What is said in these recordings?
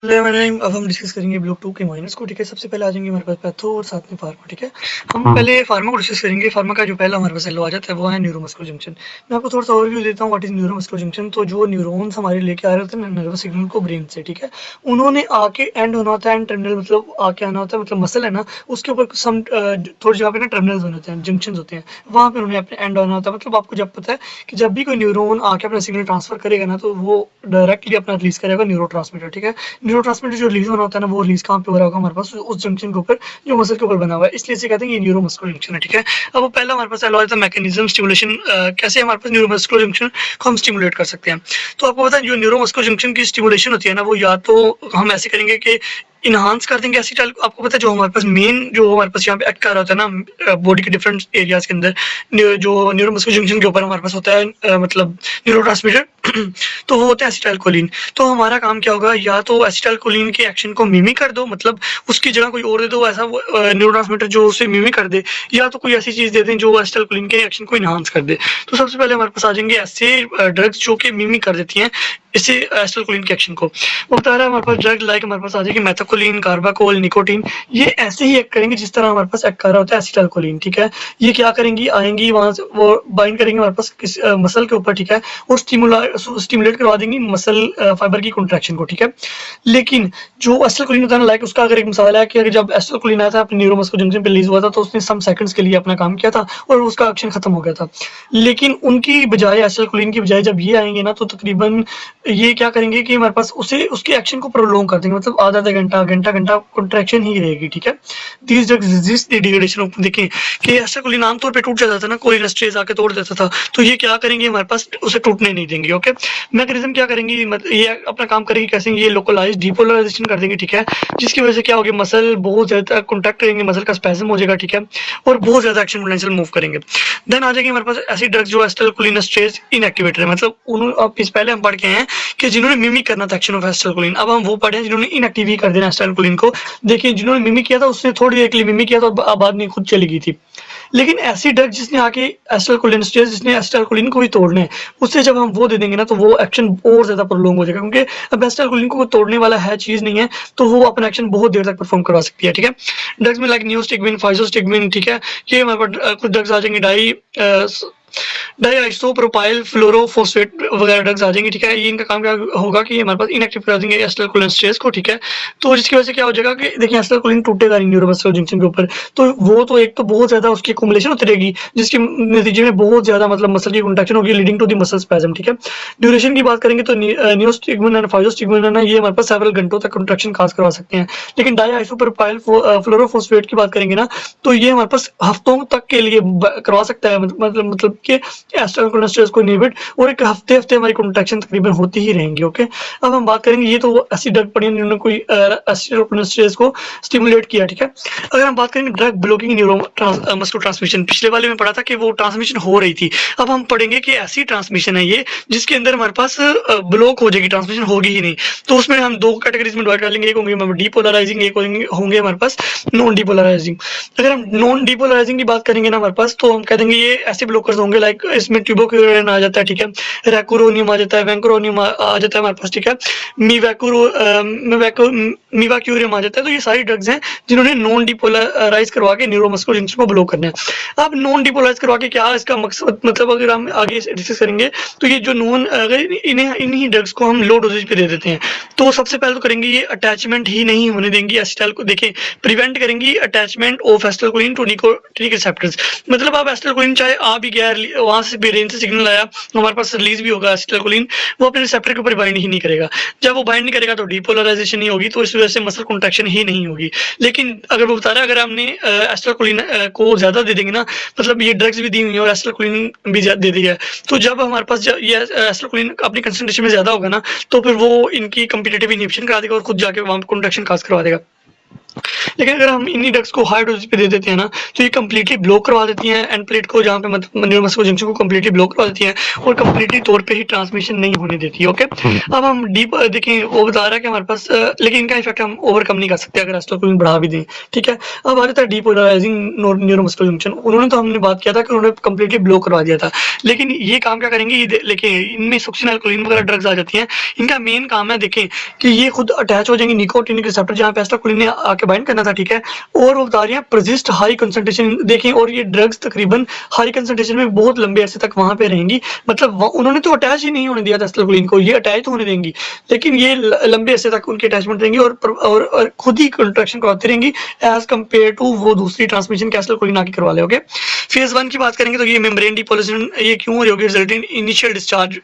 अब हम डिस्कस करेंगे ब्लॉक 2 के माइनस को। ठीक है, सबसे पहले आ जाएंगे हमारे पास पैथो और साथ में फार्मा। ठीक है, हम पहले फार्मा को डिस्कस करेंगे। फार्मा का जो पहला हमारे पास एलो आ जाता है वो है न्यूरोमस्कुलर जंक्शन। मैं आपको थोड़ा सा ओवरव्यू देता हूँ व्हाट इज न्यूरोमस्कुलर जंक्शन। तो जो न्यूरॉन्स हमारे लेके आ रहे होते हैं नर्वस सिग्नल को ब्रेन से, ठीक है, उन्होंने आके एंड होना होता है, एंड टर्मिनल मतलब आके आना होता है, मतलब मसल है ना उसके ऊपर सम थोड़ी जगह पे ना टर्मिनल्स होते हैं, जंक्शन होते हैं, वहाँ पे उन्होंने अपने एंड आना होता है। मतलब आपको जब पता है कि जब भी कोई न्यूरॉन आके अपना सिग्नल ट्रांसफर करेगा ना तो वो डायरेक्टली अपना रिलीज करेगा न्यूरो। ठीक है, न्यूरोट्रांसमीटर जो रिलीज होना होता है ना वो रिलीज कहाँ पे हो रहा होगा हमारे पास उस जंक्शन के ऊपर जो मसल के ऊपर बना हुआ है, इसलिए इसे कहते हैं ये न्यूरोमस्कुलर जंक्शन है। ठीक है, अब वो पहला हमारे पास एलॉय था मैकेनिज्म स्टिमुलेशन, कैसे हमारे पास न्यूरोमस्कुलर जंक्शन को हम स्टिमुलेट कर सकते हैं। तो आपको पता है जो न्यूरोमस्कुलर जंक्शन की स्टिमुलेशन होती है ना वो या तो हम ऐसे करेंगे कि इनहांस कर देंगे एसिटाइल को। आपको पता है जो हमारे पास मेन जो हमारे पास यहाँ पे एक्ट कर रहा होता है ना बॉडी के डिफरेंट एरियाज के अंदर, जो न्यूरोमस्कुलर जंक्शन के ऊपर हमारे पास होता है मतलब न्यूरोट्रांसमीटर तो वो होता है एसिटाइलकोलिन। तो हमारा काम क्या होगा, या तो एसिटाइलकोलिन के एक्शन को मिमिक कर दो, मतलब उसकी जगह कोई और दे दो ऐसा न्यूरोट्रांसमीटर जो उसे मिमिक कर दे, या तो कोई ऐसी चीज दे दें जो एसिटाइलकोलिन के एक्शन को इनहांस कर दे। तो सबसे पहले हमारे पास आ जाएंगे ऐसे ड्रग्स जो कि मिमिक कर देती हैं इसे एसिटाइलकोलिन के एक्शन को। वो बता रहा है हमारे पास ड्रग लाइक हमारे पास आ जाएगी मेथाकोलिन, कार्बाकोल, निकोटीन, ये ऐसे ही एक्ट करेंगे जिस तरह हमारे पास एक्ट कर रहा होता है एसिटाइलकोलिन। ठीक है, ये क्या करेंगी, आएंगी वहां से वो बाइंड करेंगे हमारे पास किस मसल के ऊपर। ठीक है, और स्टिमुलेट करवा देंगी मसल फाइबर की कॉन्ट्रैक्शन को। ठीक है, लेकिन जो एसिटाइलकोलिन होता है ना, लाइक उसका अगर एक मिसाल है कि जब एसिटाइलकोलिन आया था अपने न्यूरोमस्कुलर जंक्शन पे रिलीज हुआ था तो उसने सम सेकंड्स के लिए अपना काम किया था और उसका एक्शन खत्म हो गया था। लेकिन उनकी बजाय एसिटाइलकोलिन की बजाय जब ये आएंगे ना तो तकरीबन ये क्या करेंगे कि हमारे पास उसे उसके एक्शन को प्रोलॉन्ग कर देंगे, मतलब आधा आधा घंटा घंटा घंटा कॉन्ट्रैक्शन ही रहेगी। ठीक है, these drugs resist the degradation. देखें कि एसिटाइलकोलिन आमतौर पे टूट जाता था ना, कोई एस्ट्रेज आके तोड़ देता था, तो ये क्या करेंगे हमारे पास उसे टूटने नहीं देंगे। ओके, मैकेनिज्म क्या करेंगे, ये अपना काम करेंगे कैसे, ये लोकलाइज डिपोलराइजेशन कर देंगे। ठीक है, जिसकी वजह से क्या होगी, मसल बहुत ज्यादा कॉन्टैक्ट करेंगे, मसल का स्पैज्म हो जाएगा। ठीक है, और बहुत ज्यादा एक्शन पोटेंशियल मूव करेंगे। देन आ जाएगी हमारे पास ऐसी ड्रग्स जो एसिटाइलकोलिन एस्ट्रेज इनएक्टिवेटर है, मतलब उन्होंने अब इस पहले हम पढ़ के हैं कि जिन्होंने मिमिक करना था एक्शन ऑफ एसिटाइलकोलिन, अब हम वो पढ़े हैं जिन्होंने इनएक्टिव ही कर देना एसिटाइलकोलिन को। देखिए जिन्होंने मिमिक किया था उसने थोड़ी देर के लिए मिमिक किया था और बाद में खुद चली गई थी। लेकिन ऐसी ड्रग जिसने आके एसिटाइलकोलिन स्टेज जिसने एसिटाइलकोलिन को भी तोड़ना है, उससे जब हम वो दे देंगे ना तो वो एक्शन और ज्यादा प्रोलॉन्ग हो जाएगा, क्योंकि अब एसिटाइलकोलिन को तोड़ने वाला है चीज नहीं है, तो वो अपना एक्शन बहुत देर तक परफॉर्म करवा सकती है। ठीक है, ड्रग्स में लाइक न्यूस्टिगमिन, फाइजोस्टिगमिन, ठीक है, ये हमारे पास कुछ ड्रग्स आ जाएंगे, डाईआइसोप्रोपाइल फ्लोरोफोस्फेट वगैरह ड्रग्स आ जाएंगे। ठीक है, ये इनका काम क्या होगा कि हमारे पास इनएक्टिव कर देंगे एसिटाइलकोलिन स्टेज को। ठीक है, तो जिसकी वजह से क्या हो जाएगा कि देखिए एसिटाइलकोलिन टूटेगा नहीं न्यूरोमस्कुलर जंक्शन के ऊपर, तो वो तो एक तो बहुत ज्यादा उसकी एक्युमुलेशन होती रहेगी जिसके नतीजे में बहुत ज्यादा मतलब मसल की कॉन्ट्रैक्शन होगी leading to the muscle spasm. ठीक है, ड्यूरेशन की बात करेंगे तो नियोस्टिगमिन एंड फाइजोस्टिगमिन है ना, ये हमारे पास सेवरल घंटों तक कॉन्ट्रैक्शन काज करवा सकते हैं। लेकिन डाईआइसोप्रोपाइल फ्लोरोफोस्फेट की बात करेंगे ना तो ये हमारे पास हफ्तों तक के लिए करवा सकता है, मतलब कि एसिटाइलकोलिन को इनहिबिट, और एक हफ्ते हफ्ते हमारी कॉन्ट्रैक्शन तकरीबन होती ही रहेंगी। ओके, अब हम बात करेंगे, ये तो ऐसी ड्रग पड़ी है जिन्होंने कोई एसिटाइलकोलिन को स्टिमुलेट किया। ठीक है, अगर हम बात करेंगे drug blocking neuro muscular transmission, पिछले वाले में पढ़ा था कि वो ट्रांसमिशन हो रही थी, अब हम पढ़ेंगे कि ऐसी ट्रांसमिशन है ये जिसके अंदर हमारे पास ब्लॉक हो जाएगी, ट्रांसमिशन होगी ही नहीं। तो उसमें हम दो कैटेगरीज में डिवाइड कर लेंगे, एक होंगे डीपोलराइजिंग, एक होंगे हमारे पास नॉन डीपोलराइजिंग। अगर हम नॉन डीपोलराइजिंग की बात करेंगे ना हमारे पास, तो हम कह देंगे ये ऐसे ब्लॉकर्स होंगे लाइक इसमें ट्यूबोक्यूरेन आ जाता है। ठीक है, रैकुरोनियम आ जाता है, वैंकुरोनियम आ जाता है हमारे पास। ठीक है, मीवाक्यूरियम आ जाता है। तो ये सारी ड्रग्स हैं जिन्होंने नॉन डिपोलराइज करवा के न्यूरोमस्कुलर जंक्शन को ब्लॉक करना है। अब नॉन डिपोलराइज करवा के क्या इसका मकसद, मतलब अगर हम आगे डिस्कस करेंगे तो ये जो नॉन, अगर इन्हीं ड्रग्स को हम लो डोजेज पे दे देते हैं तो सबसे पहले तो करेंगे ये अटैचमेंट ही नहीं होने देंगी एसिटाइल को। देखें, प्रिवेंट करेंगी attachment of acetylcholine to nicotinic receptors. मतलब अब एसिटाइलकोलिन चाहे आ भी गया, वहां से ब्रेन से सिग्नल आया, हमारे पास रिलीज भी होगा एसिटाइलकोलिन, वो अपने रिसेप्टर के ऊपर बाइंड ही नहीं करेगा। जब वो बाइंड नहीं करेगा तो डिपोलराइजेशन नहीं होगी, तो इस वजह से मसल कॉन्ट्रैक्शन ही नहीं होगी। लेकिन अगर वो बता रहा है अगर हमने एसिटाइलकोलिन को ज्यादा दे देंगे ना, मतलब ये ड्रग्स भी दी हुई है और एसिटाइलकोलिन भी दे दी है, तो जब हमारे पास ये एसिटाइलकोलिन अपनी कंसंट्रेशन में ज्यादा होगा ना तो फिर वो इनकी कम्पिटिटिव इनहिबिशन करा देगा और खुद जाके वहां कॉन्ट्रैक्शन काज करवा देगा। लेकिन अगर हम इन्हीं ड्रग्स को हाई डोज पे दे देते हैं ना, तो ये कंप्लीटली ब्लॉक करवा देती हैं एंड प्लेट को, जहाँ पे मतलब न्यूरोमस्कुलर जंक्शन को कंप्लीटली ब्लॉक करवा देती हैं और कंप्लीटली तौर पे ही ट्रांसमिशन नहीं होने देती है। ओके, अब हम डीप देखें, वो बता रहा है कि हमारे पास लेकिन इनका इफेक्ट हम ओवरकम नहीं कर सकते अगर एसिटाइलकोलिन बढ़ा भी दें। ठीक है, अब आ जाता है डीपोलराइजिंग न्यूरोमस्कुलर जंक्शन। उन्होंने तो हमने बात किया था कि उन्होंने कंप्लीटली ब्लॉक करवा दिया था, लेकिन ये काम क्या करेंगे, ये लेकिन इनमें सुक्सिनाइलकोलिन वगैरह ड्रग्स आ जाती हैं। इनका मेन काम है देखें कि ये खुद अटैच हो जाएंगे निकोटिनिक रिसेप्टर जहाँ पे एसिटाइलकोलिन ने आके बाइंड करना था। ठीक है, और वो बता रही हैं परसिस्ट हाई कंसंट्रेशन देखें, और ये ड्रग्स तकरीबन हाई कंसंट्रेशन में बहुत लंबे अरसे तक वहां पे रहेंगी। मतलब उन्होंने तो अटैच ही नहीं होने दिया था एसिटाइलकोलिन को, ये अटैच तो होने देंगी, लेकिन ये लंबे अरसे तक उनकी अटैचमेंट रहेंगी और खुद ही कंट्रैक्शन करवाती रहेंगी एज कम्पेयर टू वो दूसरी ट्रांसमिशन के एसिटाइलकोलिन आके करवा ले। ओके, फेज 1 की बात करेंगे तो ये मेम्ब्रेन डिपोलेशन ये क्यों हो रही होगी, रिजल्ट इन इनिशियल डिस्चार्ज।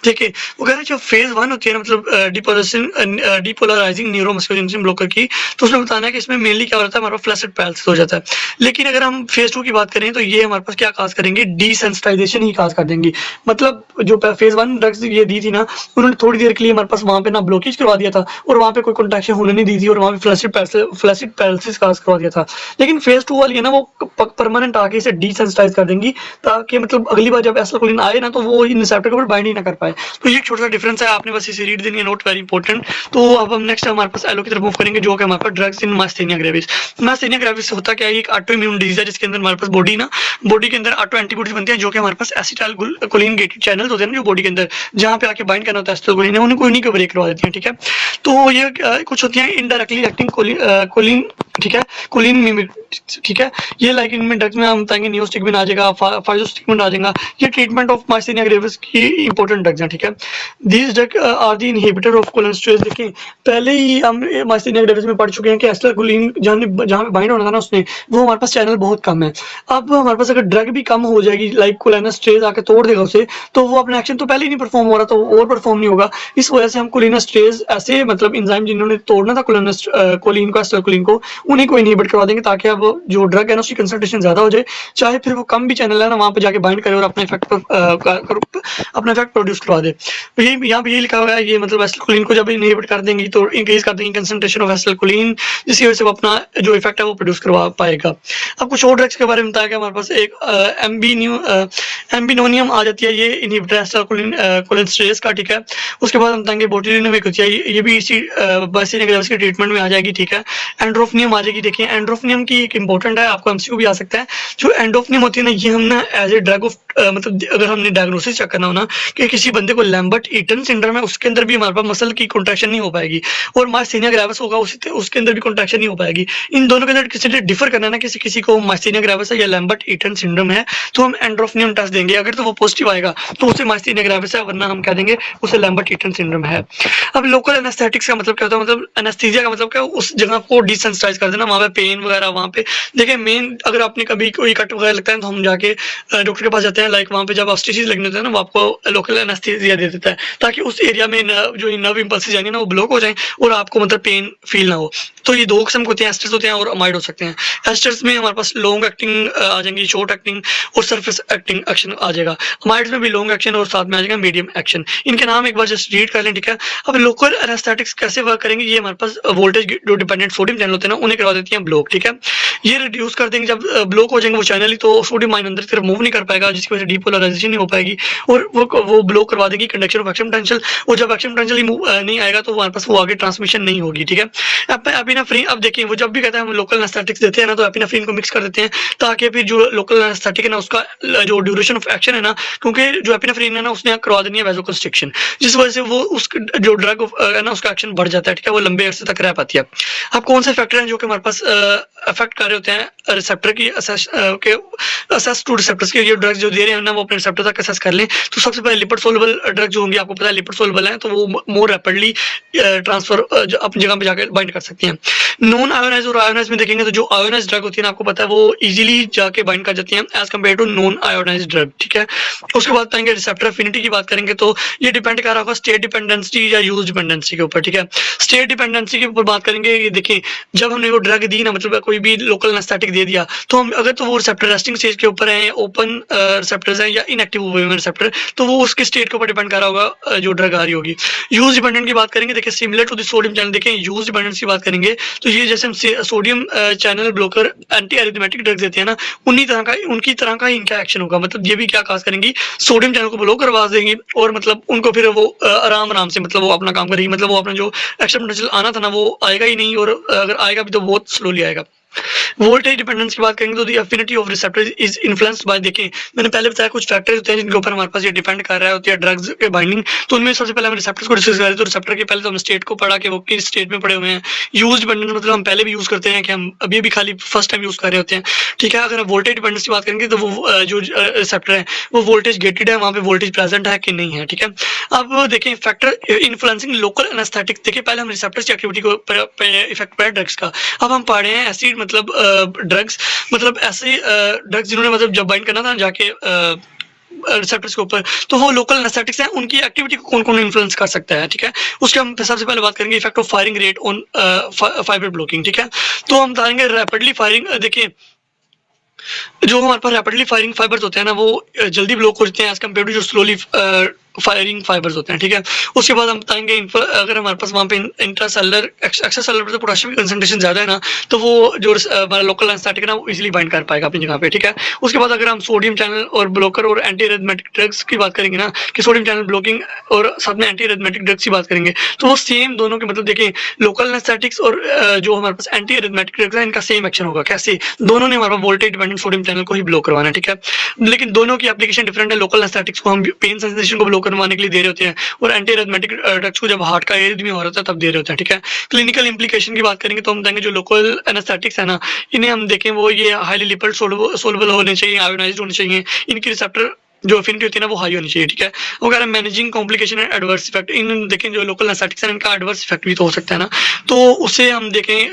देखिए वो कह रहे हैं जब फेज 1 होती है ना, मतलब डिपोलराइजिंग न्यूरोमस्कुलर जंक्शन ब्लॉकर की, तो उसमें बताना है कि इसमें मेनली क्या होता है, हमारा फ्लैसिड पैरालिसिस हो जाता है। लेकिन अगर हम फेज 2 की बात करें तो ये हमारे पास क्या काज करेंगे, डिसेंसिटाइजेशन ही काज कर देंगी। मतलब जो फेज 1 ड्रग्स ये दी थी ना, उन्होंने थोड़ी देर के लिए हमारे पास वहां पे ना ब्लॉकेज करवा दिया था और वहां पे कोई कॉन्ट्रैक्शन होने नहीं दी थी और वहां पे फ्लैसिड पैरालिसिस काज करवा दिया था। लेकिन फेज 2 वाली है ना, वो परमानेंट आके इसे डिसेंसिटाइज कर देंगी, ताकि मतलब अगली बार जब एसिटाइलकोलिन आए ना, तो वो इन रिसेप्टर के ऊपर बाइंड ही ना कर पाए। तो ये छोटा सा डिफरेंस है, आपने बस इसे रीड देनी है, नोट वेरी इंपॉर्टेंट। तो अब हम नेक्स्ट हमारे पास एलो की तरफ मूव करेंगे, जो कि हमारे पास ड्रग्स इन मास्थेनिया ग्रेविस। मास्थेनिया ग्रेविस होता क्या है, एक ऑटो इम्यून डिजीज है जिसके अंदर हमारे पास बॉडी के अंदर ऑटो एंटीबॉडीज बनती हैं, जो कि हमारे पास एसिटाइलकोलिन गेटेड चैनल्स होते हैं ना, जो बॉडी के अंदर जहाँ पे आके बाइंड करना होता है एसिटाइलकोलिन, उनको उन्हीं के ब्रेक करवा देती हैं। ठीक है, तो ये कुछ होती हैं इनडायरेक्टली एक्टिंग कोलिन। ठीक है, कोलिन मिमिक। ठीक है, ये लाइक इनमें ड्रग्स में हम बताएंगे नियोस्टिकमिन आ जाएगा, फाइजोस्टिकमिन आ जाएगा। ये ट्रीटमेंट ऑफ मास्थेनिया ग्रेविस की इंपॉर्टेंट ड्रग्स हैं। ठीक है, these drug are the inhibitor of cholinesterase. देखिए पहले ही हम मास्थेनिया ग्रेविस में पढ़ चुके हैं कि एसिटाइलकोलिन जहाँ पे बाइंड होना था ना उसने, वो हमारे पास चैनल बहुत कम है। अब हमारे पास अगर ड्रग भी कम हो जाएगी, लाइक कोलिनेस्टेरेज आके तोड़ देगा उसे, तो वो अपना एक्शन तो पहले ही नहीं परफॉर्म हो रहा, तो और परफॉर्म नहीं होगा। इस वजह से हम कोलिनेस्टेरेज ऐसे मतलब एंजाइम जिन्होंने तोड़ना था कोलिन को एसिटाइलकोलिन को, उन्हीं को इनहिबिट करवा देंगे, ताकि अब जो ड्रग है ना उसकी कंसंट्रेशन ज्यादा हो जाए, चाहे फिर वो कम भी चैनल है ना वहां पे जाके बाइंड करे और अपना इफेक्ट प्रोड्यूस करवा दे। तो ये यहाँ पे ये लिखा हुआ है, ये मतलब एसिटाइलकोलिन को जब इनहिबिट कर देंगी तो इंक्रीज कर देंगी कंसंट्रेशन ऑफ एसिटाइलकोलिन, जिसकी वजह से वो अपना जो इफेक्ट है वो प्रोड्यूस करवा पाएगा। अब कुछ और ड्रग्स के बारे में बताया गया, हमारे पास एक एम्बिनोनियम आ जाती है, ये इनहिबिटर एसिटाइलकोलिन कोलिनेस्टेरेज का। ठीक है, उसके बाद हम बताएंगे बोtulinum एक होती है, ये भी इसी मास्थेनिया ग्रेविस के ट्रीटमेंट में आ जाएगी। ठीक है, एंड्रोफनियम आ जाएगी। देखिए एंड्रोफनियम की एक इंपॉर्टेंट है, आपको एमसीक्यू भी आ सकता है। जो एंड्रोफनियम होती है ना, ये हम ना एज ए ड्रग ऑफ मतलब अगर हमने डायग्नोसिस चेक करना हो ना कि किसी बंदे को लैम्बर्ट ईटन सिंड्रोम है, उसके अंदर भी हमारे पास मसल की कॉन्ट्रैक्शन नहीं हो पाएगी, और मास्थेनिया ग्रेविस होगा उसके अंदर भी कॉन्ट्रैक्शन नहीं हो पाएगी। इन दोनों के अंदर किसी ने डिफर करना है ना, किसी को मास्थेनिया ग्रेविस है या लैम्बर्ट ईटन सिंड्रोम है, तो हम एंड्रोफनियम टेस्ट देंगे। अगर तो वो पॉजिटिव आएगा तो उसे मास्थेनिया ग्रेविस है, वरना हम कह देंगे उसे लैम्बर्ट ईटन सिंड्रोम है। अब लोकल एनेस्थेटिक्स का मतलब क्या होता है, मतलब एनेस्थीसिया का मतलब क्या, उस जगह को डिसेंसिटाइज कर देना, वहां पे पेन वगैरह वहां पे। देखिए मेन अगर आपने कभी कोई कट वगैरह लगता है तो हम जाके डॉक्टर के पास जाते हैं, लाइक वहां पे जब ऑब्स्टेसिस लगने होते हैं ना, वो आपको लोकल एनेस्थीसिया दे देता है, ताकि उस एरिया में जो नर्व इंपल्सेस यानी ना वो ब्लॉक हो जाए और आपको मतलब पेन फील ना हो। तो ये दो किस्म के होते हैं, एस्टर्स होते हैं और अमाइड हो सकते हैं। एस्टर्स में हमारे पास लॉन्ग एक्टिंग आ जाएंगी, शॉर्ट एक्टिंग और सरफेस एक्टिंग एक्शन आ जाएगा। अमाइड्स में भी लॉन्ग एक्शन और साथ में आ जाएगा मीडियम एक्शन। इनके नाम एक बार जस्ट रीड कर लें। ठीक है, अब लोकल एनेस्थेटिक्स कैसे वर्क करेंगे, ये हमारे पास वोल्टेज जो डिपेंडेंट सोडियम चैनल होते हैं ना, उन्हें करवा देती हैं ब्लॉक। ठीक है, ये रिड्यूस कर देंगे, जब ब्लॉक हो जाएंगे वो चैनल ही, तो सोडियम आयन अंदर की तरफ मूव नहीं कर पाएगा, जिसकी वजह से डीपोलराइजेशन नहीं हो पाएगी, और वो ब्लॉक करवा देगी कंडक्शन ऑफ एक्शन पोटेंशियल। और जब एक्शन पोटेंशियल ही नहीं आएगा तो हमारे पास वो आगे ट्रांसमिशन नहीं होगी। ठीक है, एपिनेफ्रिन, अब देखिए वो जब भी कहता है हम लोकल एनेस्थेटिक्स देते हैं ना, तो एपिनेफ्रिन को मिक्स कर देते हैं, ताकि फिर जो लोकल एनेस्थेटिक है ना उसका जो ड्यूरेशन ऑफ एक्शन है ना, क्योंकि जो एपिनेफ्रिन है ना उसने करवा देनी है वैसोकंस्ट्रिक्शन, जिस वजह से वो उस जो ड्रग है ना उसका एक्शन बढ़ जाता है। ठीक है, वो लंबे अरसे तक रह पाती है। अब कौन से फैक्टर हैं जो कि हमारे पास अफेक्ट कर रहे होते हैं रिसेप्टर की असेस टू रिसेप्टर्स के, ये ड्रग्स जो दे रहे हैं ना वो अपने रिसेप्टर तक असेस कर लें। तो सबसे पहले लिपिड सोलुबल ड्रग जो होंगी, आपको पता है लिपिड सोलुबल है, तो वो मोर रैपिडली ट्रांसफर अपनी जगह पे जाकर बाइंड कर सकती हैं। नॉन आयोनाइज और आयोनाइज में देखेंगे तो जो आयोनाइज ड्रग होती है ना, आपको पता है वो इजीली जाके बाइंड कर जाती हैं as compare to non ionize drug. ठीक है, उसके बाद बताएंगे रिसेप्टर अफिनिटी की बात करेंगे, तो ये डिपेंड कर रहा होगा स्टेट डिपेंडेंसी या यूज डिपेंडेंसी के ऊपर। ठीक है, स्टेट डिपेंडेंसी के ऊपर बात करेंगे, ये देखिए जब हमने वो ड्रग दी ना, मतलब कोई भी लोकल एनेस्थेटिक दे दिया, तो हम अगर तो वो रिसेप्टर रेस्टिंग स्टेज के ऊपर है, ओपन रिसेप्टर्स हैं या इनएक्टिव हुए हुए रिसेप्टर, तो वो उसके स्टेट के ऊपर डिपेंड कर रहा होगा जो ड्रग आ रही होगी। यूज डिपेंडेंट की बात करेंगे, देखिए similar to the sodium channel, देखिए यूज डिपेंडेंस की बात करेंगे तो तो ये जैसे हम sodium channel blocker anti arrhythmic drugs देते हैं ना, उनकी तरह का ही इनका एक्शन होगा। मतलब ये भी क्या खास करेंगी, सोडियम चैनल को ब्लॉक करवा देंगी और मतलब उनको फिर वो आराम आराम से मतलब वो अपना काम करेगी। मतलब वो अपना जो एक्शन पोटेंशियल आना था ना वो आएगा ही नहीं, और अगर आएगा भी तो बहुत स्लोली आएगा। वोल्टेज डिपेंडेंस की बात करेंगे तो the affinity of receptor is influenced by, देखें मैंने पहले बताया कुछ फैक्टर्स होते हैं जिनके ऊपर हमारे पास ये डिपेंड कर रहा होती है ड्रग्स के बाइंडिंग। तो उनमें सबसे पहले हम रिसेप्टर्स को डिस्कस करें तो रिसेप्टर के पहले तो हम स्टेट को पढ़ा कि वो किस स्टेट में पड़े हुए हैं। यूज डिपेंडेंस मतलब हम पहले भी यूज करते हैं कि हम अभी भी खाली फर्स्ट टाइम यूज कर रहे होते हैं, ठीक है। अगर हम वोल्टेज डिपेंडेंस की बात करेंगे तो वो जो रिसेप्टर है वो वोल्टेज गेटेड है, वहाँ पे वोल्टेज प्रेजेंट है कि नहीं है, ठीक है। अब देखें फैक्टर इन्फ्लुएंसिंग लोकल एनेस्थेटिक, देखिए पहले हम रिसेप्टर्स की एक्टिविटी को इफेक्ट पड़ा ड्रग्स का। अब हम पढ़ रहे हैं एसिड मतलब ड्रग्स, मतलब ऐसे ड्रग्स जिन्होंने मतलब जब बाइंड करना था जाके रिसेप्टर्स के ऊपर, तो वो लोकल एनेस्थेटिक्स हैं, उनकी एक्टिविटी को कौन कौन इन्फ्लुएंस कर सकता है, ठीक है। उसके हम सबसे पहले बात करेंगे effect of firing rate on fibre blocking, ठीक है। तो हम बताएंगे रैपिडली फायरिंग, देखिए जो हमारे पास रैपिडली फायरिंग फाइबर्स होते हैं ना वो जल्दी ब्लॉक हो जाते हैं एज कम्पेयर टू जो स्लोली फायरिंग फाइबर्स होते हैं, ठीक है। उसके बाद हम बताएंगे अगर हमारे पास वहाँ पे इंट्रासेलुलर एक्स्ट्रासेलुलर पे पोटेशियम की कंसंट्रेशन ज़्यादा है ना, तो वो जो हमारा लोकल एनेस्थेटिक है ना वो इजीली बाइंड कर पाएगा अपनी जगह पे, ठीक है। उसके बाद अगर हम सोडियम चैनल और ब्लॉकर और एंटी एरिथमेटिक ड्रग्स की बात करेंगे ना, कि सोडियम चैनल ब्लॉकिंग और साथ में एंटी एरिथमेटिक ड्रग्स की बात करेंगे, तो वो सेम दोनों के मतलब देखें लोकल एनेस्थेटिक्स और जो हमारे पास एंटी एरिथमेटिक ड्रग्स है इनका सेम एक्शन होगा। कैसे? दोनों ने हमारे पास वोल्टेज डिपेंडेंट सोडियम चैनल को ही ब्लॉक करवाना है, ठीक है। लेकिन दोनों की एप्लीकेशन डिफरेंट है। लोकल एनेस्थेटिक्स को हम पेन सेंसेशन को ब्लॉक करवाने के लिए दे रहे होते हैं, और एंटी एरिथमेटिक ड्रग्स को जब हार्ट का एरिथमिया हो रहा था तब दे रहे होते हैं, ठीक है। क्लिनिकल इंप्लीकेशन की बात करेंगे तो हम बताएंगे जो लोकल एनेस्थेटिक्स है ना, इन्हें हम देखें वो ये हाईली लिपिड सोलबल होने चाहिए, आयोनाइज्ड होने चाहिए, इनकी रिसेप्टर जो एफिनिटी होती है ना वो हाई होनी चाहिए, ठीक है। अगर हम managing complication and adverse effect, इन देखें जो लोकल एनेस्थेटिक्स है इनका एडवर्स इफेक्ट भी तो हो सकता है ना, तो उसे हम देखें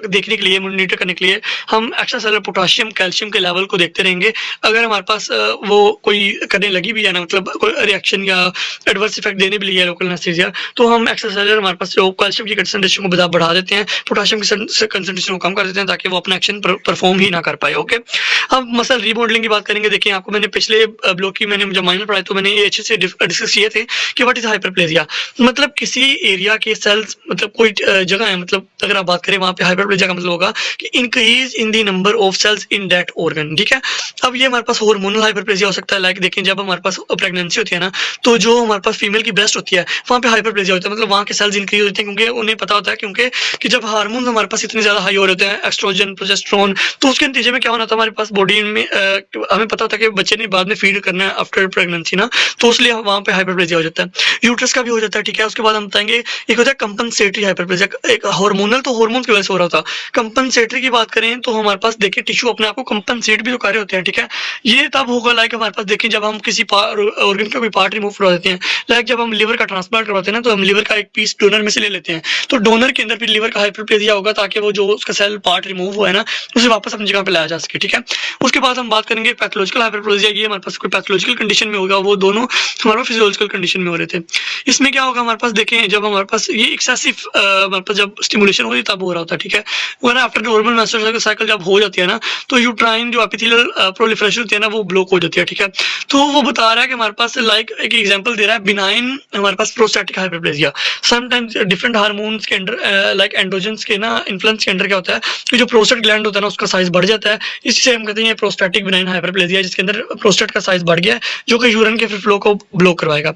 देखने के लिए मॉनिटर करने के लिए हम एक्स्ट्रा सेलुलर पोटेशियम कैल्शियम के लेवल को देखते रहेंगे। अगर हमारे पास वो कोई करने लगी भी है ना, मतलब कोई रिएक्शन या एडवर्स इफेक्ट देने भी लिया लोकल एनेस्थीसिया, तो हम एक्स्ट्रा सेलुलर हमारे पास जो कैल्शियम की कंसंट्रेशन को बढ़ा देते हैं, पोटेशियम की कंसंट्रेशन को कम कर देते हैं ताकि वो अपना एक्शन परफॉर्म ही ना कर पाए, ओके। अब मसल रीमॉडलिंग की बात करेंगे, देखिए आपको मैंने पिछले ब्लॉक की मैंने जब माइनर पढ़ाई तो मैंने ये अच्छे से डिस्कस किए थे कि व्हाट इज हाइपरप्लेजिया। मतलब किसी एरिया के सेल्स, मतलब कोई जगह है, मतलब अगर आप बात करें वहाँ पे हाइपरप्लेजिया का मतलब होगा कि increase in the number of cells in that organ, ठीक है। अब ये हमारे पास हार्मोनल हाइपरप्लेजिया हो सकता है, लाइक देखें जब हमारे पास प्रेगनेंसी होती है ना, तो जो हमारे पास फीमेल की ब्रेस्ट होती है वहाँ पे हाइपरप्लेजिया होता है, मतलब वहाँ के सेल्स इंक्रीज होते हैं, क्योंकि उन्हें पता होता है क्योंकि कि जब हार्मोन हमारे पास इतने ज्यादा हाई हो रहे होते हैं, एस्ट्रोजन प्रोजेस्टेरोन, तो उसके नतीजे में क्या होना था हमारे पास बॉडी में हमें पता होता है कि बच्चे ने बाद में फीड करना है आफ्टर प्रेगनेंसी ना, तो इसलिए वहाँ पे हाइपरप्लेजिया हो जाता है। यूट्रस का भी हो जाता है, ठीक है। उसके बाद हम बताएंगे एक होता है कंपनसेटरी हाइपरप्लेजिया, एक हार्मोनल तो हार्मोन की वजह से हो रहा था। कंपनसेटरी की बात करें तो हमारे पास देखिए टिश्यू अपने आप को कंपनसेट भी तो कर रहे होते हैं, ठीक है। ये तब होगा लाइक हमारे पास देखिए जब हम किसी ऑर्गन का कोई पार्ट रिमूव करवा देते हैं, लाइक जब हम लिवर का ट्रांसप्लांट करवाते हैं ना, तो हम लिवर का एक पीस डोनर में से ले लेते हैं, तो डोनर के अंदर फिर लिवर का हाइपरप्लेजिया होगा ताकि वो जो उसका सेल पार्ट रिमूव हुआ है ना उसे वापस अपनी जगह पे लाया जा सके, ठीक है। उसके बाद हम बात करेंगे पैथोलॉजिकल हाइपरप्लेजिया, ये हमारे पास कोई पैथोलॉजिकल कंडीशन में होगा, वो दोनों हमारे फिजियोलॉजिकल कंडीशन में हो रहे थे। इसमें क्या होगा हमारे पास देखें जब हमारे पास ये एक्सेसिव हमारे पास जब स्टिमुलेशन हो रही तब हो रहा होता है, ठीक है। वरना आफ्टर नॉर्मल मेंस्ट्रुअल साइकिल जब हो जाती है ना, तो यूट्राइन जो एपिथेलियल प्रोलिफरेशन होती है ना वो ब्लॉक हो जाती है, ठीक है। तो वो बता रहा है कि हमारे पास लाइक एक एग्जांपल दे रहा है बिनाइन हमारे पास prostatic hyperplasia, sometimes different hormones के अंडर लाइक एंड्रोजन्स के ना इन्फ्लुएंस के अंडर क्या होता है कि जो प्रोस्टेट ग्लैंड होता है ना उसका साइज बढ़ जाता है, इससे हम कहते हैं प्रोस्टैटिक बिनाइन हाइपरप्लेजिया, जिसके अंदर प्रोस्टेट का साइज बढ़ गया है जो कि यूरिन के फ्लो को ब्लॉक करवाएगा।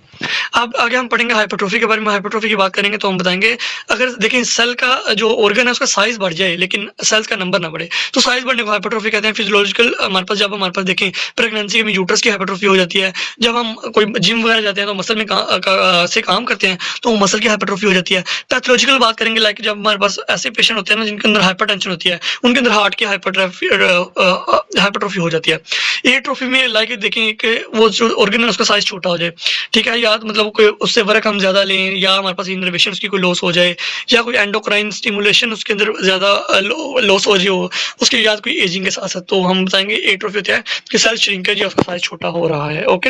अब आगे हम पढ़ेंगे हाइपरट्रोफी के बारे में। हाइपरट्रोफी की बात करेंगे तो हम बताएंगे अगर देखें सेल का जो ऑर्गन है उसका साइज बढ़ जाए लेकिन सेल्स का नंबर ना बढ़े, तो साइज बढ़ने को हाइपरट्रोफी कहते हैं। फिजियोलॉजिकल हमारे पास जब हमारे पास देखें प्रेगनेंसी में यूट्रस की हाइपरट्रोफी हो जाती है, जब हम कोई जिम वगैरह जाते हैं तो मसल में से काम करते हैं तो मसल की हाइपरट्रोफी हो जाती है। पैथोलॉजिकल बात करेंगे लाइक जब हमारे पास ऐसे पेशेंट होते हैं ना जिनके अंदर हाइपरटेंशन होती है, उनके अंदर हार्ट की हाइपरट्रोफी हो जाती है। एट्रोफी में लाइक देखें कि वो जो ऑर्गन है उसका साइज छोटा हो जाए, ठीक है, या मतलब कोई उससे वर्क हम ज्यादा लें, या हमारे पास इनर्वेशन उसकी कोई लॉस हो जाए, या कोई एंडोक्राइन स्टिमुलेशन उसके अंदर ज्यादा लॉस हो जाए हो, उसके बाद कोई एजिंग के साथ साथ, तो हम बताएंगे एट्रोफी होता है कि सेल श्रिंकेज या उसका साइज छोटा हो रहा है, ओके।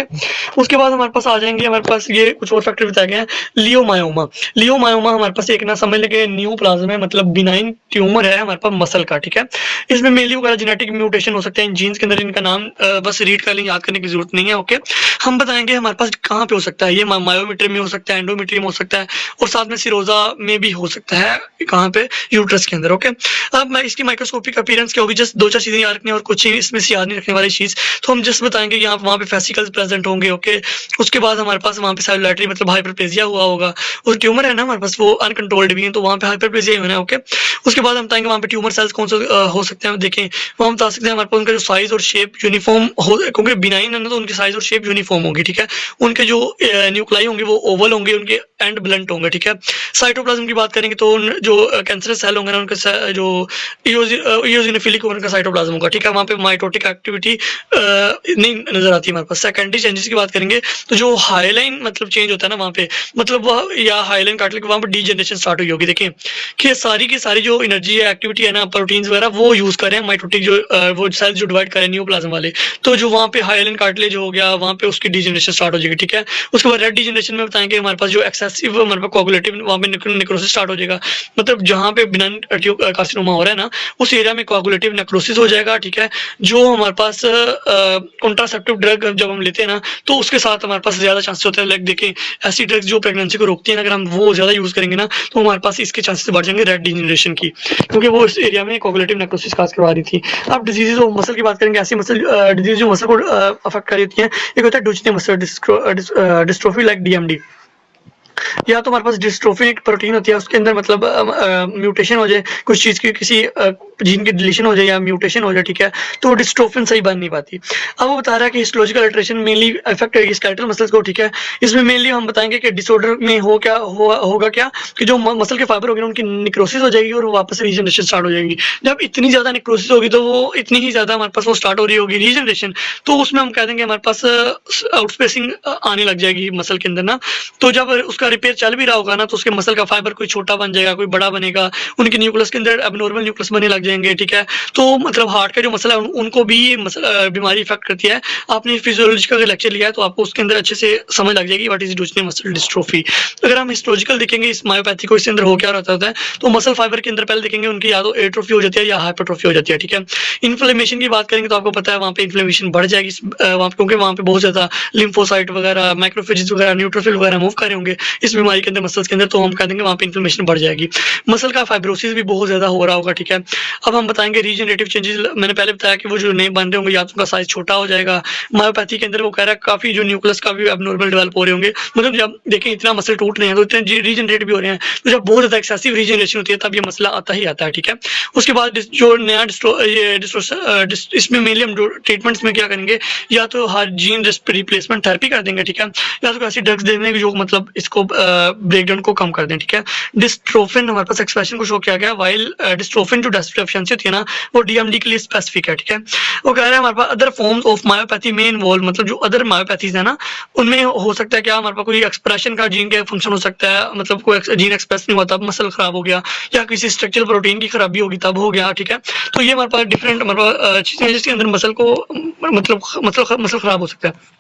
उसके बाद हमारे पास आ जाएंगे हमारे पास ये कुछ और फैक्टर बताए गए हैं। लियोमायोमा, लियोमायोमा हमारे पास एक ना समझ लेंगे न्यूप्लाज्म है, मतलब बिनाइन ट्यूमर है हमारे पास मसल का, ठीक है। इसमें मेनली वगैरह जेनेटिक म्यूटेशन हो सकते हैं जीन्स के अंदर, इनका नाम बस रीड कर लें, याद करने की जरूरत जरूरत नहीं है। ओके, हम बताएंगे हमारे पास कहाँ पे हो सकता है, ये मायोमेट्री में हो सकता है, एंडोमेट्री में हो सकता है, और साथ में सिरोजा में भी हो सकता है। कहाँ पे? यूट्रस के अंदर। ओके, अब मैं इसकी माइक्रोस्कोपिक अपीयरेंस क्या होगी, जस्ट 2-4 चीजें याद रखनी है और कुछ इसमें से याद नहीं रखने वाली चीज। तो हम जस्ट बताएंगे यहाँ वहाँ पे फेसिकल्स प्रेजेंट होंगे। ओके, उसके बाद हमारे पास वहाँ पे सेलुलैटरी मतलब हाइपरप्लेजिया हुआ होगा, और ट्यूमर है ना हमारे पास वो अनकंट्रोल्ड भी है, तो वहाँ पे हाइपरप्लेजिया होना है। ओके, उसके बाद हम बताएंगे वहाँ पे ट्यूमर सेल्स कौन से हो सकते हैं। देखें, वो हम बता सकते हैं हमारे पास उनका जो साइज और शेप यूनिफॉर्म हो, क्योंकि बिनाइन है ना, तो उनकी साइज और शेप यूनिफॉर्म होगी। ठीक है, उनके जो न्यूक्लाई होंगे वो ओवल होंगे, उनके एंड ब्लंट होंगे। ठीक है, साइटोप्लाज्म की बात करेंगे तो जो कैंसरस सेल होंगे ना, उनके जो इयोजिनोफिलिक उनका साइटोप्लाज्म होगा। ठीक है, वहाँ पे माइटोटिक एक्टिविटी नहीं नजर आती है हमारे पास। सेकेंडरी चेंजेस की बात करेंगे तो जो हाईलाइन मतलब चेंज होता है ना वहाँ पे, मतलब वह या हाईलाइन काटने के वहाँ पे डीजनरेशन स्टार्ट हुई होगी। देखिए कि सारी की सारी जो एनर्जी है, एक्टिविटी है ना, प्रोटीन्स वगैरह वो यूज कर रहे हैं माइटोटिक जो वो सेल्स जो डिवाइड कर रहे हैं न्यूप्लाज्म वाले, तो जो वहाँ पे हाईलाइन कार्टिलेज हो गया वहाँ पे उसकी डीजनरेशन स्टार्ट हो जाएगी। ठीक है, उसके बाद रेड डीजनरेशन में बताएंगे हमारे पास जो एक्सेसिव हमारे पास कोगुलेटिव वहाँ पे नेक्रोसिस स्टार्ट हो जाएगा, मतलब जहाँ पे बिनाइन कार्सिनोमा हो रहा है ना उस एरिया में कोगुलेटिव नेक्रोसिस हो जाएगा। ठीक है, जो हमारे पास कॉन्ट्रासेप्टिव ड्रग जब हम लेते हैं ना तो उसके साथ हमारे पास ज्यादा चांसेस होते हैं, लाइक देखें ऐसी ड्रग्स जो प्रेगनेंसी को रोकती हैं, अगर हम वो ज्यादा यूज करेंगे ना तो हमारे पास इसके चांसेस बढ़ जाएंगे रेड डीजनरेशन की, क्योंकि वो इस एरिया में कोगुलेटिव नेक्रोसिस काज करवा रही थी। अब डिजीजेज ऑफ मसल की बात करेंगे, ऐसी मसल डिजीज जो मसल को अफेक्ट कर रही है, एक होता है डुचेने मसल डिस्ट्रोफी लाइक डीएमडी, या तो हमारे पास डिस्ट्रोफिन प्रोटीन होती है उसके अंदर मतलब म्यूटेशन हो जाए कुछ चीज की, किसी जीन की डिलीशन हो जाए या म्यूटेशन हो जाए। ठीक है, तो डिस्ट्रोफिन सही बन नहीं पाती। अब वो बता रहा है कि हिस्टोलॉजिकल अल्टरेशन मेनली इफेक्ट करेगी स्केलेटल मसल्स को। ठीक है, इसमें मेनली हम बताएंगे कि डिसऑर्डर में होगा क्या कि जो मसल के फाइबर होंगे उनकी निक्रोसिस हो जाएगी और वापस रीजनरेशन स्टार्ट हो जाएगी। जब इतनी ज्यादा निक्रोसिस होगी तो वो इतनी ही ज्यादा हमारे पास वो स्टार्ट हो रही होगी रीजनरेशन, तो उसमें हम कह देंगे हमारे पास आउटस्पेसिंग आने लग जाएगी मसल के अंदर ना। तो जब उसका रिपेयर चल भी रहा होगा ना तो उसके मसल का फाइबर कोई छोटा बन जाएगा, कोई बड़ा बनेगा, उनके न्यूक्लियस के अंदर एबनॉर्मल न्यूक्लियस बनने लग जाएंगे। ठीक है, तो मतलब हार्ट का जो मसल है उनको भी बीमारी इफेक्ट करती है। आपने फिजियोलॉजी का लेक्चर लिया है तो आपको उसके अंदर अच्छे से समझ लग जाएगी व्हाट इज डुचेने मसल डिस्ट्रोफी। अगर हम हिस्टोलॉजिकल देखेंगे इस मायोपैथी को, इसके अंदर हो क्या रहता है, तो मसल फाइबर के अंदर पहले देखेंगे उनकी या तो एट्रोफी हो जाती है या हाइपरट्रोफी हो जाती है। ठीक है, इन्फ्लेमेशन की बात करेंगे तो आपको पता है वहाँ पे इन्फ्लेमेशन बढ़ जाएगी वहाँ पे, क्योंकि वहाँ पे बहुत ज्यादा लिम्फोसाइट वगैरह, माइक्रोफेजेस वगैरह, न्यूट्रोफिल वगैरह मूव कर रहे होंगे इस बीमारी के अंदर मसल्स के अंदर, तो हम कह देंगे वहाँ पे इन्फ्लेमेशन बढ़ जाएगी। मसल का फाइब्रोसिस भी बहुत ज्यादा हो रहा होगा। ठीक है, अब हम बताएंगे रीजनरेटिव चेंजेस, मैंने पहले बताया कि वो जो नए बन रहे होंगे या तो उनका साइज छोटा हो जाएगा। मायोपैथी के अंदर वो कह रहा है काफी जो न्यूक्लियस का भी एबनॉर्मल डेवलप हो रहे होंगे, मतलब जब देखें इतना मसल टूट रहे हैं तो इतने रीजनरेट भी हो रहे हैं, तो जब बहुत ज्यादा एक्सेसिव रीजनरेशन होती है तब ये मसला आता ही आता है। ठीक है, उसके बाद जो नया इसमें मेनली हम जो ट्रीटमेंट्स में क्या करेंगे, या तो हर जीन रिप्लेसमेंट थेरेपी कर देंगे। ठीक है, या तो ऐसी ड्रग्स दे देंगे जो मतलब इसको ब्रेकडाउन को कम कर दें। ठीक है, डिस्ट्रोफिन हमारे पास एक्सप्रेशन को शो किया गया, वाइल डिस्ट्रोफिन जो डेफिशिएंसी होती है ना वो डीएमडी के लिए स्पेसिफिक है। ठीक है, वो कह रहे हैं हमारे पास अदर फॉर्म्स ऑफ मायोपैथी में इन्वॉल्व, मतलब जो अदर मायोपैथीज है ना उनमें हो सकता है क्या हमारे पास कोई एक्सप्रेशन का जीन का फंक्शन हो सकता है, मतलब कोई जीन एक्सप्रेस नहीं हुआ तब मसल खराब हो गया, या किसी स्ट्रक्चरल प्रोटीन की खराबी होगी तब हो गया। ठीक है, तो ये हमारे पास डिफरेंट हमारे पास चीजें जिसके अंदर मसल को मतलब मसल खराब हो सकता है।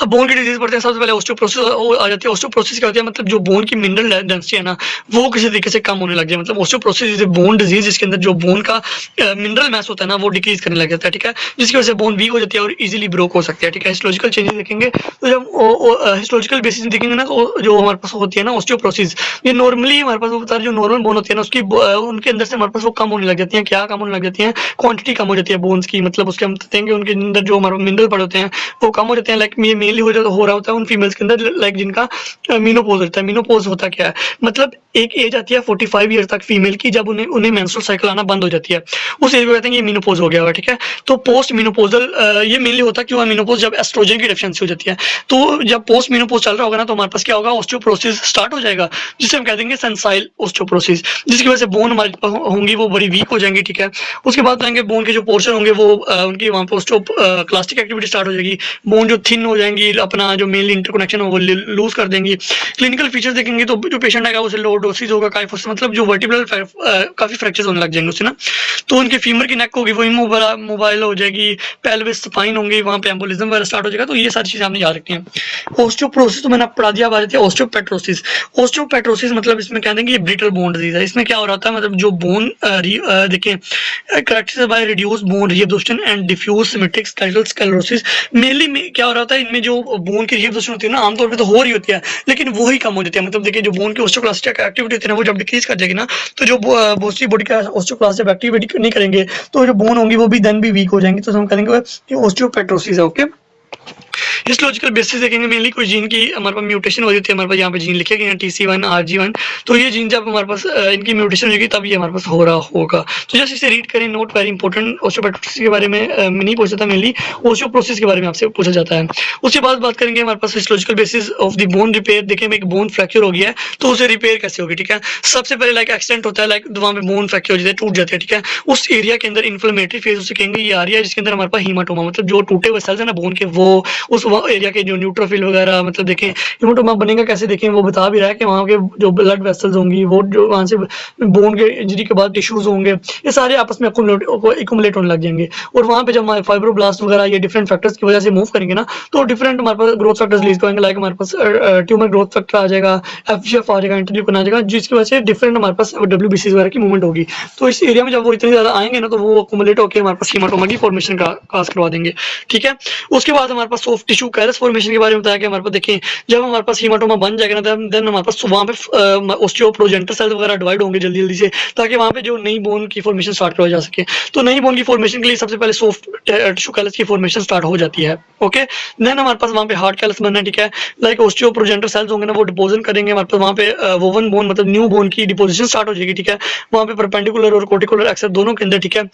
अब बोन की डिजीज पड़ते हैं, सबसे पहले ऑस्टियोपोरोसिस आ जाती है। ऑस्टियोपोरोसिस क्या होती है, मतलब जो बोन की मिनरल डेंसिटी है ना वो किसी तरीके से कम होने लग जाए, मतलब ऑस्टियोपोरोसिस इज बोन डिजीज जिसके अंदर जो बोन का मिनरल मैस होता है ना वो डिक्रीज करने लग जाता है। ठीक है, जिसकी वजह से बोन वीक हो जाती है और इजीली ब्रोक हो सकती है। ठीक है, हिस्टोलॉजिकल चेंजेस देखेंगे तो जब हिस्टोलॉजिकल बेसिस देखेंगे ना तो जो हमारे पास होती है ना ऑस्टियोपोरोसिस, ये नॉर्मली हमारे पास वो बता रहे जो नॉर्मल बोन होती है ना उसकी उनके अंदर से हमारे पास वो कम होने लग जाती है। क्या कम होने लग जाती है, क्वांटिटी कम हो जाती है बोन्स की, मतलब उसके हम कहते हैं कि उनके अंदर जो हमारे मिनरल पड़े होते हैं वो कम हो जाते हैं। लाइक मेनली हो रहा होता है उन फीमेल्स के अंदर लाइक जिनका मीनोपोज होता है। मीनोपोज होता क्या है, मतलब एक एज आती है 45 ईयर तक फीमेल की जब उन्हें मेंस्ट्रुअल साइकिल आना बंद हो जाती है, उस एज में कहते हैं ये मीनोपोज हो गया होगा। ठीक है, तो पोस्ट मीनोपोजल ये मेनली होता क्यों है मीनोपोज, जब एस्ट्रोजन की डेफिशिएंसी हो जाती है। तो जब पोस्ट मीनोपोज चल रहा होगा ना तो हमारे पास क्या होगा, ऑस्टियोपोरोसिस स्टार्ट हो जाएगा, जिसे हम कह देंगे सेंसाइल ऑस्टियोपोरोसिस, जिसकी वजह से बोन हमारी होंगी वो बड़ी वीक हो जाएंगी। ठीक है, उसके बाद जाएंगे बोन के जो पोर्शन होंगे वो उनकी वहाँ पे ऑस्टियोक्लास्टिक एक्टिविटी स्टार्ट हो जाएगी, बोन जो थिन थिन हो जाएंगी, अपना जो मेनली इंटरकनेक्शन है वो लूज कर देंगी। क्लिनिकल फीचर देखेंगे तो जो पेशेंट आएगा उसे लोर्डोसिस होगा, काइफोसिस मतलब जो वर्टिब्रल काफी फ्रैक्चर्स होने लग जाएंगे उससे ना, तो उनके फीमर की नेक होगी वो मोबाइल हो जाएगी, पेल्विस स्पाइन होंगी, वहाँ पे एम्बोलिज्म वगैरह स्टार्ट हो जाएगा। तो ये सारी चीजें आपने याद रखनी है। ऑस्टियोपोरोसिस तो मैंने आपको पढ़ा दिया। अब आ जाती है ऑस्टियोपेट्रोसिस। ऑस्टियोपेट्रोसिस मतलब इसमें कहते हैं कि ये ब्रिटल बोन डिजीज है। इसमें क्या हो रहा है, मतलब जो बोन देखिए corrected by reduce bone resorption and diffuse symmetric skeletal sclerosis. Mainly क्या हो रहा है, इनमें जो बोन की रीअब्डक्शन होती है ना आमतौर पे तो हो रही होती है, लेकिन वो ही कम हो जाती है। मतलब देखिए जो बोन की ऑस्टियोक्लास्टिक एक्टिविटी होती है ना वो जब डिक्रीज कर जाएगी ना, तो जो बॉडी का ऑस्टियोक्लास्ट जब एक्टिविटी नहीं करेंगे तो जो बोन होंगी वो भी देन भी वीक हो जाएंगी। तो हम करेंगे कि ऑस्टियोपेट्रोसिस है। ओके, हिस्टोलॉजिकल बेसिस देखेंगे, मेनली कोई जीन की हमारे पास म्यूटेशन हो रही होती है। हमारे पास यहाँ पे जीन लिखे गए हैं TC1 RG1, तो ये जीन जब हमारे पास इनकी म्यूटेशन होगी तब ये हमारे पास हो रहा होगा। तो जस्ट इसे रीड करें, नोट वेरी इंपॉर्टेंट। ऑस्टियोपेट्रोसिस के बारे में नहीं पूछा था, मेनली ऑस्टियोपोरोसिस के बारे में आपसे पूछा जाता है। उसके बाद बात करेंगे हमारे पास histological basis of the bone repair. देखिए एक बोन फ्रैक्चर हो गया है तो उसे रिपेयर कैसे होगी, ठीक है। सबसे पहले लाइक एक्सीडेंट होता है, लाइक वहाँ पे बोन फ्रैक्चर हो जाता है, टूट जाते हैं, ठीक है। उस एरिया के अंदर इन्फ्लेमेटरी फेज उसे कहेंगे ये आ रही है, जिसके अंदर हमारे पास हीमाटोमा मतलब जो टूटे हुए सेल्स है ना बोन के, वो उस एरिया के जो न्यूट्रोफिल वगैरह मतलब देखें हीमोटोमा बनेगा कैसे, देखें वो बता भी रहा है कि वहाँ के जो ब्लड वेसल्स होंगी वो जो वहाँ से बोन के इंजरी के बाद टिश्यूज होंगे ये सारे आपस में इकुमुलेट होने लग जाएंगे। और वहाँ पे जब हमारे फाइब्रोब्लास्ट वगैरह ये डिफरेंट फैक्टर्स की वजह से मूव करेंगे ना तो डिफरेंट हमारे पास ग्रोथ फैक्टर्स रिलीज करेंगे। लाइक हमारे पास ट्यूमर ग्रोथ फैक्टर आ जाएगा, FGF आ जाएगा, इंटरल्यूकिन आ जाएगा, जिसकी वजह से डिफरेंट हमारे पास WBC वगैरह की मूवमेंट होगी। तो इस एरिया में जब वो इतने ज्यादा आएंगे ना तो वो अकुमुलेट होकर हमारे पास हीमाटोमा की फॉर्मेशन काज करवा देंगे, ठीक है। उसके बाद हमारे पास सॉफ्ट टिश्यू कैलस फॉर्मेशन के बारे में बताया कि हमारे पास देखें जब हमारे पास हीमाटोमा बन जाएगा ना देन हमारे पास वहाँ पे ऑस्टियोप्रोजेंटर सेल्स वगैरह डिवाइड होंगे जल्दी जल्दी से, ताकि वहाँ पे जो नई बोन की फॉर्मेशन स्टार्ट करवाई जा सके। तो नई बोन की फॉर्मेशन के लिए सबसे पहले सॉफ्ट टिश्यू कैलस की फॉर्मेशन स्टार्ट हो जाती है। ओके, देन हमारे पास वहाँ पे हार्ड कैलस बनना है, ठीक है। लाइक ऑस्टियोप्रोजेंटर सेल्स होंगे ना वो डिपोजिट करेंगे, हमारे पास वहाँ पे वोवन बोन मतलब न्यू बोन की डिपोजिशन स्टार्ट हो जाएगी, ठीक है। वहाँ पे परपेंडिकुलर और कोर्टिकुलर एक्सेस दोनों के अंदर, ठीक है।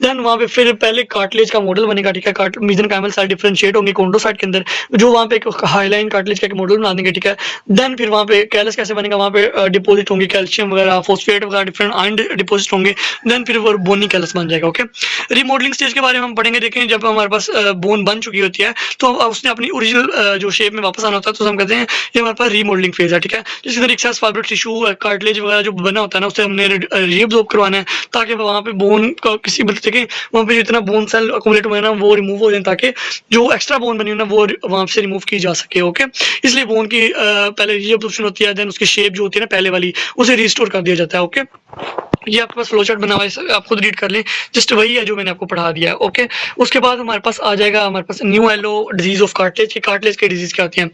देन वहाँ पे फिर पहले कार्टिलेज का मॉडल बनेगा, ठीक है। मेसेनकाइमल सेल डिफरेंशिएट होंगे कॉन्ड्रोसाइट के अंदर, जो वहाँ पे एक हाईलाइन कार्टिलेज का एक मॉडल बना देंगे, ठीक है। देन फिर वहाँ पे कैलस कैसे बनेगा, वहाँ पे डिपोजिट होंगे कैल्शियम वगैरह, फॉस्फेट वगैरह, डिफरेंट आयन डिपोजिट होंगे। देन फिर वो बोनी कैलस बन जाएगा। ओके, रिमॉडलिंग स्टेज के बारे में हम पढ़ेंगे। देखें जब हमारे पास बोन बन चुकी होती है तो उसने अपनी ओरिजिनल जो शेप में वापस आना होता है तो हम कहते हैं ये हमारे पास रिमॉडलिंग फेज है, ठीक है। जिसके अंदर एक्सेस फाइबर टिश्यू कार्टिलेज वगैरह जो बना होता है ना उसे हमने रीअब्सॉर्ब करवाना है, ताकि वहाँ पे बोन का किसी मतलब देखें वहाँ पे जितना बोन सेल अकुमुलेट हुए ना वो रिमूव हो जाए, ताकि जो एक्स्ट्रा बोन बनी हो ना वो वहाँ से रिमूव की जा सके। ओके, इसलिए बोन की पहले रीअब्सॉर्प्शन होती है, देन उसकी शेप जो होती है ना पहले वाली उसे रिस्टोर कर दिया जाता है। ओके, ये आपके पास फ्लो चार्ट बना हुआ है, आप खुद रीड कर लें, जस्ट वही है जो मैंने आपको पढ़ा दिया है। ओके, उसके बाद हमारे पास आ जाएगा हमारे पास न्यू एलो डिजीज ऑफ कार्टिलेज की। कार्टिलेज की डिजीज क्या होती है